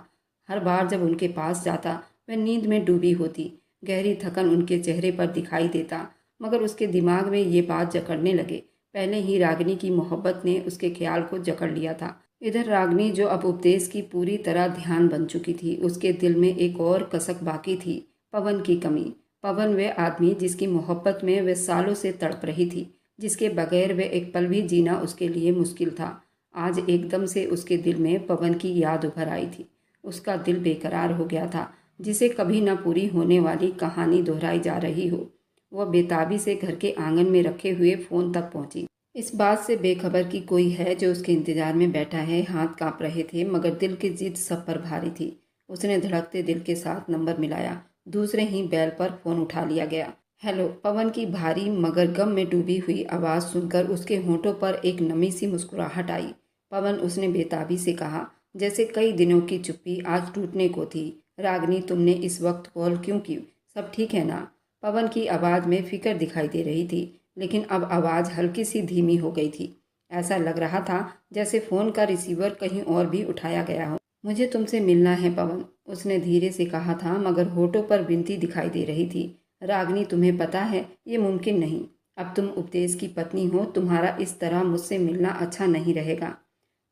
हर बार जब उनके पास जाता, वह नींद में डूबी होती। गहरी थकन उनके चेहरे पर दिखाई देता, मगर उसके दिमाग में ये बात जकड़ने लगे, पहले ही रागिनी की मोहब्बत ने उसके ख्याल को जकड़ लिया था। इधर रागिनी, जो अब उपदेश की पूरी तरह ध्यान बन चुकी थी, उसके दिल में एक और कसक बाकी थी, पवन की कमी। पवन, वह आदमी जिसकी मोहब्बत में वह सालों से तड़प रही थी, जिसके बगैर वह एक पल भी जीना उसके लिए मुश्किल था। आज एकदम से उसके दिल में पवन की याद उभर आई थी। उसका दिल बेकरार हो गया था, जिसे कभी न पूरी होने वाली कहानी दोहराई जा रही हो। वह बेताबी से घर के आंगन में रखे हुए फोन तक पहुंची। इस बात से बेखबर कि कोई है जो उसके इंतजार में बैठा है। हाथ कांप रहे थे, मगर दिल की जिद सब पर भारी थी। उसने धड़कते दिल के साथ नंबर मिलाया। दूसरे ही बैल पर फोन उठा लिया गया। हेलो। पवन की भारी मगर गम में डूबी हुई आवाज़ सुनकर उसके होंठों पर एक नमी सी मुस्कुराहट आई। पवन, उसने बेताबी से कहा, जैसे कई दिनों की चुप्पी आज टूटने को थी। रागिनी, तुमने इस वक्त कॉल क्यों की? सब ठीक है ना? पवन की आवाज़ में फिक्र दिखाई दे रही थी, लेकिन अब आवाज़ हल्की सी धीमी हो गई थी। ऐसा लग रहा था जैसे फ़ोन का रिसीवर कहीं और भी उठाया गया हो। मुझे तुमसे मिलना है पवन, उसने धीरे से कहा था, मगर होठों पर विनती दिखाई दे रही थी। रागिनी, तुम्हें पता है ये मुमकिन नहीं। अब तुम उपदेश की पत्नी हो, तुम्हारा इस तरह मुझसे मिलना अच्छा नहीं रहेगा।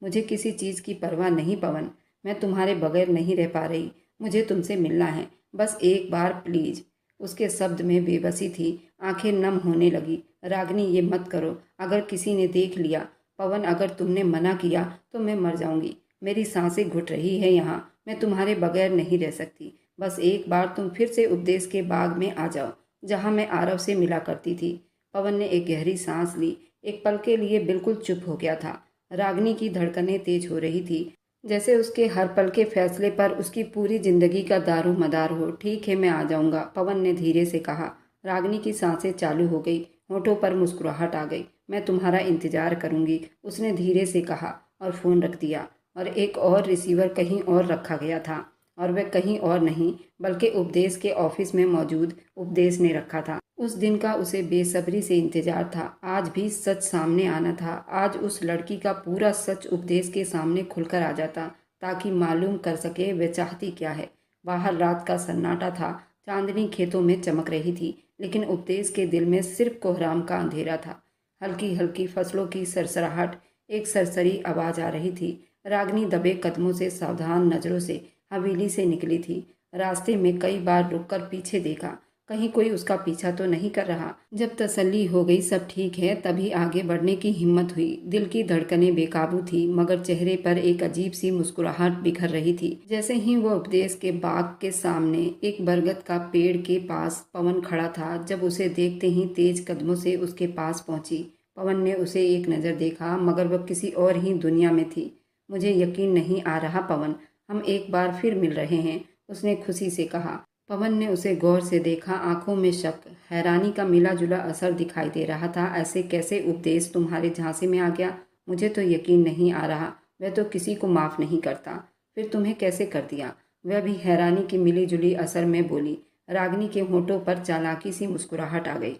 मुझे किसी चीज़ की परवाह नहीं पवन, मैं तुम्हारे बगैर नहीं रह पा रही। मुझे तुमसे मिलना है, बस एक बार प्लीज़। उसके शब्द में बेबसी थी, आंखें नम होने लगी। रागिनी, ये मत करो, अगर किसी ने देख लिया। पवन, अगर तुमने मना किया तो मैं मर जाऊंगी। मेरी सांसें घुट रही है यहाँ, मैं तुम्हारे बगैर नहीं रह सकती। बस एक बार तुम फिर से उपदेश के बाग में आ जाओ, जहाँ मैं आरव से मिला करती थी। पवन ने एक गहरी सांस ली। एक पल के लिए बिल्कुल चुप हो गया था। रागिनी की धड़कनें तेज हो रही थी, जैसे उसके हर पल के फैसले पर उसकी पूरी जिंदगी का दारो मदार हो। ठीक है, मैं आ जाऊंगा, पवन ने धीरे से कहा। रागिनी की सांसें चालू हो गई, होठों पर मुस्कुराहट आ गई। मैं तुम्हारा इंतजार करूंगी, उसने धीरे से कहा और फ़ोन रख दिया। और एक और रिसीवर कहीं और रखा गया था, और वह कहीं और नहीं बल्कि उपदेश के ऑफिस में मौजूद उपदेश ने रखा था। उस दिन का उसे बेसब्री से इंतजार था। आज भी सच सामने आना था। आज उस लड़की का पूरा सच उपदेश के सामने खुलकर आ जाता। ताकि मालूम कर सके वे चाहती क्या है। बाहर रात का सन्नाटा था, चांदनी खेतों में चमक रही थी, लेकिन उपदेश के दिल में सिर्फ कोहराम का अंधेरा था। हल्की हल्की फसलों की सरसराहट, एक सरसरी आवाज आ रही थी। रागनी दबे कदमों से, सावधान नजरों से हवेली से निकली थी। रास्ते में कई बार रुककर पीछे देखा, कहीं कोई उसका पीछा तो नहीं कर रहा। जब तसल्ली हो गई सब ठीक है, तभी आगे बढ़ने की हिम्मत हुई। दिल की धड़कनें बेकाबू थी, मगर चेहरे पर एक अजीब सी मुस्कुराहट बिखर रही थी। जैसे ही वो उपदेश के बाग के सामने एक बरगद का पेड़ के पास पवन खड़ा था, जब उसे देखते ही तेज कदमों से उसके पास पहुंची। पवन ने उसे एक नज़र देखा, मगर वह किसी और ही दुनिया में थी। मुझे यकीन नहीं आ रहा पवन, हम एक बार फिर मिल रहे हैं, उसने खुशी से कहा। पवन ने उसे गौर से देखा, आंखों में शक, हैरानी का मिला जुला असर दिखाई दे रहा था। ऐसे कैसे उपदेश तुम्हारे झांसे में आ गया? मुझे तो यकीन नहीं आ रहा। वह तो किसी को माफ़ नहीं करता, फिर तुम्हें कैसे कर दिया? वह भी हैरानी की मिली जुली असर में बोली। रागिनी के होठों पर चालाकी सी मुस्कुराहट आ गई।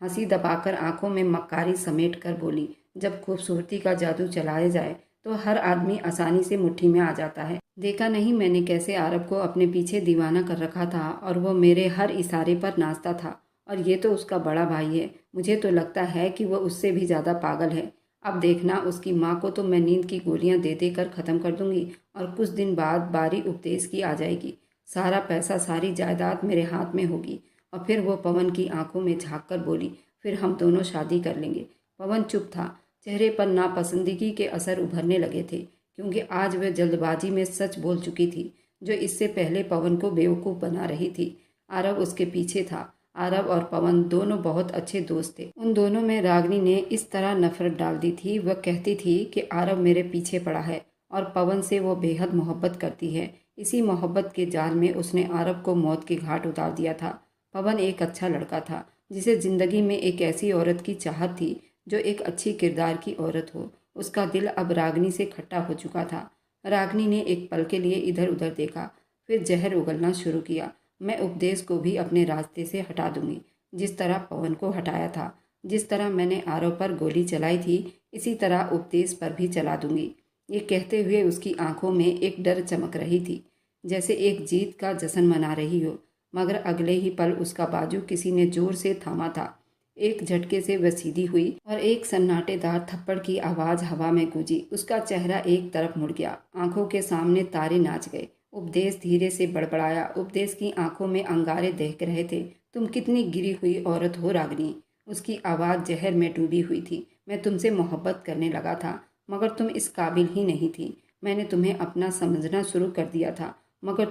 हंसी दबाकर आंखों में मक्कारी समेट कर बोली, जब खूबसूरती का जादू चलाया जाए तो हर आदमी आसानी से मुट्ठी में आ जाता है। देखा नहीं मैंने कैसे आरब को अपने पीछे दीवाना कर रखा था, और वो मेरे हर इशारे पर नाचता था। और ये तो उसका बड़ा भाई है, मुझे तो लगता है कि वह उससे भी ज़्यादा पागल है। अब देखना, उसकी माँ को तो मैं नींद की गोलियां दे देकर ख़त्म कर दूंगी, और कुछ दिन बाद बारी उपदेश की आ जाएगी। सारा पैसा, सारी जायदाद मेरे हाथ में होगी। और फिर वो पवन की आंखों में झाँक कर बोली, फिर हम दोनों शादी कर लेंगे। पवन चुप था, चेहरे पर नापसंदगी के असर उभरने लगे थे, क्योंकि आज वह जल्दबाजी में सच बोल चुकी थी, जो इससे पहले पवन को बेवकूफ़ बना रही थी। आरव उसके पीछे था। आरव और पवन दोनों बहुत अच्छे दोस्त थे। उन दोनों में रागिनी ने इस तरह नफरत डाल दी थी। वह कहती थी कि आरव मेरे पीछे पड़ा है और पवन से वो बेहद मोहब्बत करती है। इसी मोहब्बत के जाल में उसने आरव को मौत के घाट उतार दिया था। पवन एक अच्छा लड़का था, जिसे ज़िंदगी में एक ऐसी औरत की चाहत थी जो एक अच्छी किरदार की औरत हो। उसका दिल अब रागिनी से खट्टा हो चुका था। रागिनी ने एक पल के लिए इधर उधर देखा, फिर जहर उगलना शुरू किया। मैं उपदेश को भी अपने रास्ते से हटा दूंगी, जिस तरह पवन को हटाया था। जिस तरह मैंने आरव पर गोली चलाई थी, इसी तरह उपदेश पर भी चला दूंगी। ये कहते हुए उसकी आंखों में एक डर चमक रही थी, जैसे एक जीत का जश्न मना रही हो। मगर अगले ही पल उसका बाजू किसी ने जोर से थामा था। एक झटके से वह सीधी हुई और एक सन्नाटेदार थप्पड़ की आवाज हवा में गूंजी। उसका चेहरा एक तरफ मुड़ गया, आंखों के सामने तारे नाच गए। उपदेश धीरे से बड़बड़ाया। उपदेश की आंखों में अंगारे दहक रहे थे। तुम कितनी गिरी हुई औरत हो रागिनी। उसकी आवाज़ जहर में डूबी हुई थी। मैं तुमसे मोहब्बत करने लगा था, मगर तुम इस काबिल ही नहीं थी। मैंने तुम्हें अपना समझना शुरू कर दिया था, मगर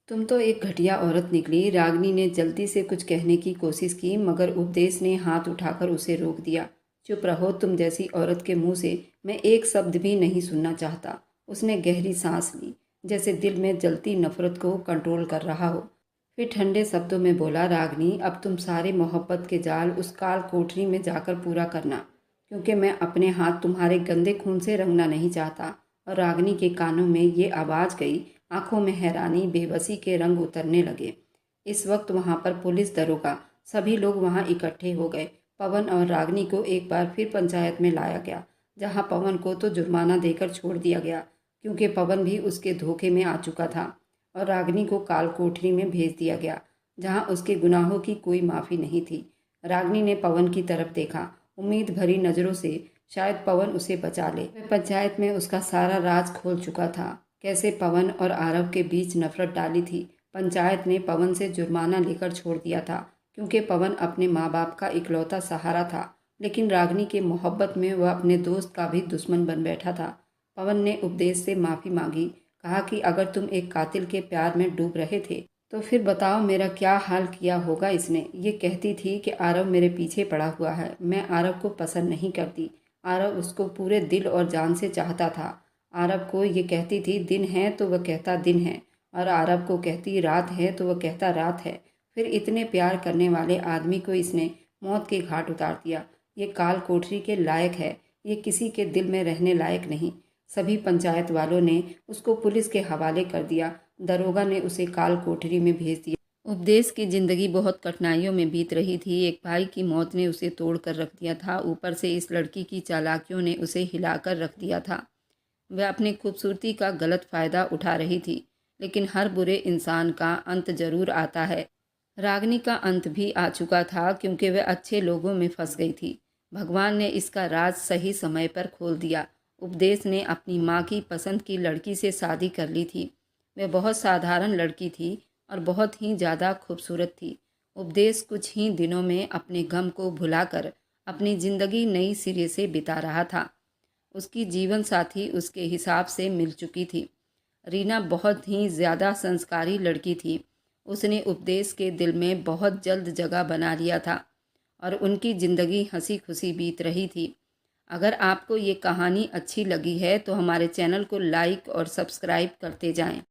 तुम तो एक घटिया औरत निकली। रागिनी ने जल्दी से कुछ कहने की कोशिश की, मगर उपदेश ने हाथ उठाकर उसे रोक दिया। चुप रहो, तुम जैसी औरत के मुंह से मैं एक शब्द भी नहीं सुनना चाहता। उसने गहरी सांस ली, जैसे दिल में जलती नफरत को कंट्रोल कर रहा हो। फिर ठंडे शब्दों में बोला, रागिनी, अब तुम सारे मोहब्बत के जाल उस काल कोठरी में जाकर पूरा करना, क्योंकि मैं अपने हाथ तुम्हारे गंदे खून से रंगना नहीं चाहता। और रागिनी के कानों में ये आवाज़ गई। आंखों में हैरानी, बेबसी के रंग उतरने लगे। इस वक्त वहां पर पुलिस, दरोगा, सभी लोग वहां इकट्ठे हो गए। पवन और रागिनी को एक बार फिर पंचायत में लाया गया, जहां पवन को तो जुर्माना देकर छोड़ दिया गया, क्योंकि पवन भी उसके धोखे में आ चुका था। और रागिनी को काल कोठरी में भेज दिया गया, जहां उसके गुनाहों की कोई माफ़ी नहीं थी। रागिनी ने पवन की तरफ देखा, उम्मीद भरी नज़रों से, शायद पवन उसे बचा ले। वह पंचायत में उसका सारा राज खोल चुका था, कैसे पवन और आरव के बीच नफरत डाली थी। पंचायत ने पवन से जुर्माना लेकर छोड़ दिया था, क्योंकि पवन अपने माँ बाप का इकलौता सहारा था। लेकिन रागिनी के मोहब्बत में वह अपने दोस्त का भी दुश्मन बन बैठा था। पवन ने उपदेश से माफ़ी मांगी, कहा कि अगर तुम एक कातिल के प्यार में डूब रहे थे तो फिर बताओ मेरा क्या हाल किया होगा इसने। ये कहती थी कि आरव मेरे पीछे पड़ा हुआ है। मैं आरव को पसंद नहीं करती। आरव उसको पूरे दिल और जान से चाहता था। आरव को ये कहती थी दिन है तो वह कहता दिन है, और आरव को कहती रात है तो वह कहता रात है। फिर इतने प्यार करने वाले आदमी को इसने मौत के घाट उतार दिया। ये काल कोठरी के लायक है, ये किसी के दिल में रहने लायक नहीं। सभी पंचायत वालों ने उसको पुलिस के हवाले कर दिया। दरोगा ने उसे काल कोठरी में भेज दिया। उपदेश की जिंदगी बहुत कठिनाइयों में बीत रही थी। एक भाई की मौत ने उसे तोड़ कर रख दिया था, ऊपर से इस लड़की की चालाकियों ने उसे हिलाकर रख दिया था। वह अपनी खूबसूरती का गलत फ़ायदा उठा रही थी, लेकिन हर बुरे इंसान का अंत ज़रूर आता है। रागिनी का अंत भी आ चुका था क्योंकि वह अच्छे लोगों में फंस गई थी। भगवान ने इसका राज सही समय पर खोल दिया। उपदेश ने अपनी माँ की पसंद की लड़की से शादी कर ली थी। वह बहुत साधारण लड़की थी और बहुत ही ज़्यादा खूबसूरत थी। उपदेश कुछ ही दिनों में अपने गम को भुलाकर अपनी ज़िंदगी नई सिरे से बिता रहा था। उसकी जीवन साथी उसके हिसाब से मिल चुकी थी। रीना बहुत ही ज़्यादा संस्कारी लड़की थी। उसने उपदेश के दिल में बहुत जल्द जगह बना लिया था और उनकी ज़िंदगी हंसी खुशी बीत रही थी। अगर आपको ये कहानी अच्छी लगी है तो हमारे चैनल को लाइक और सब्सक्राइब करते जाएं।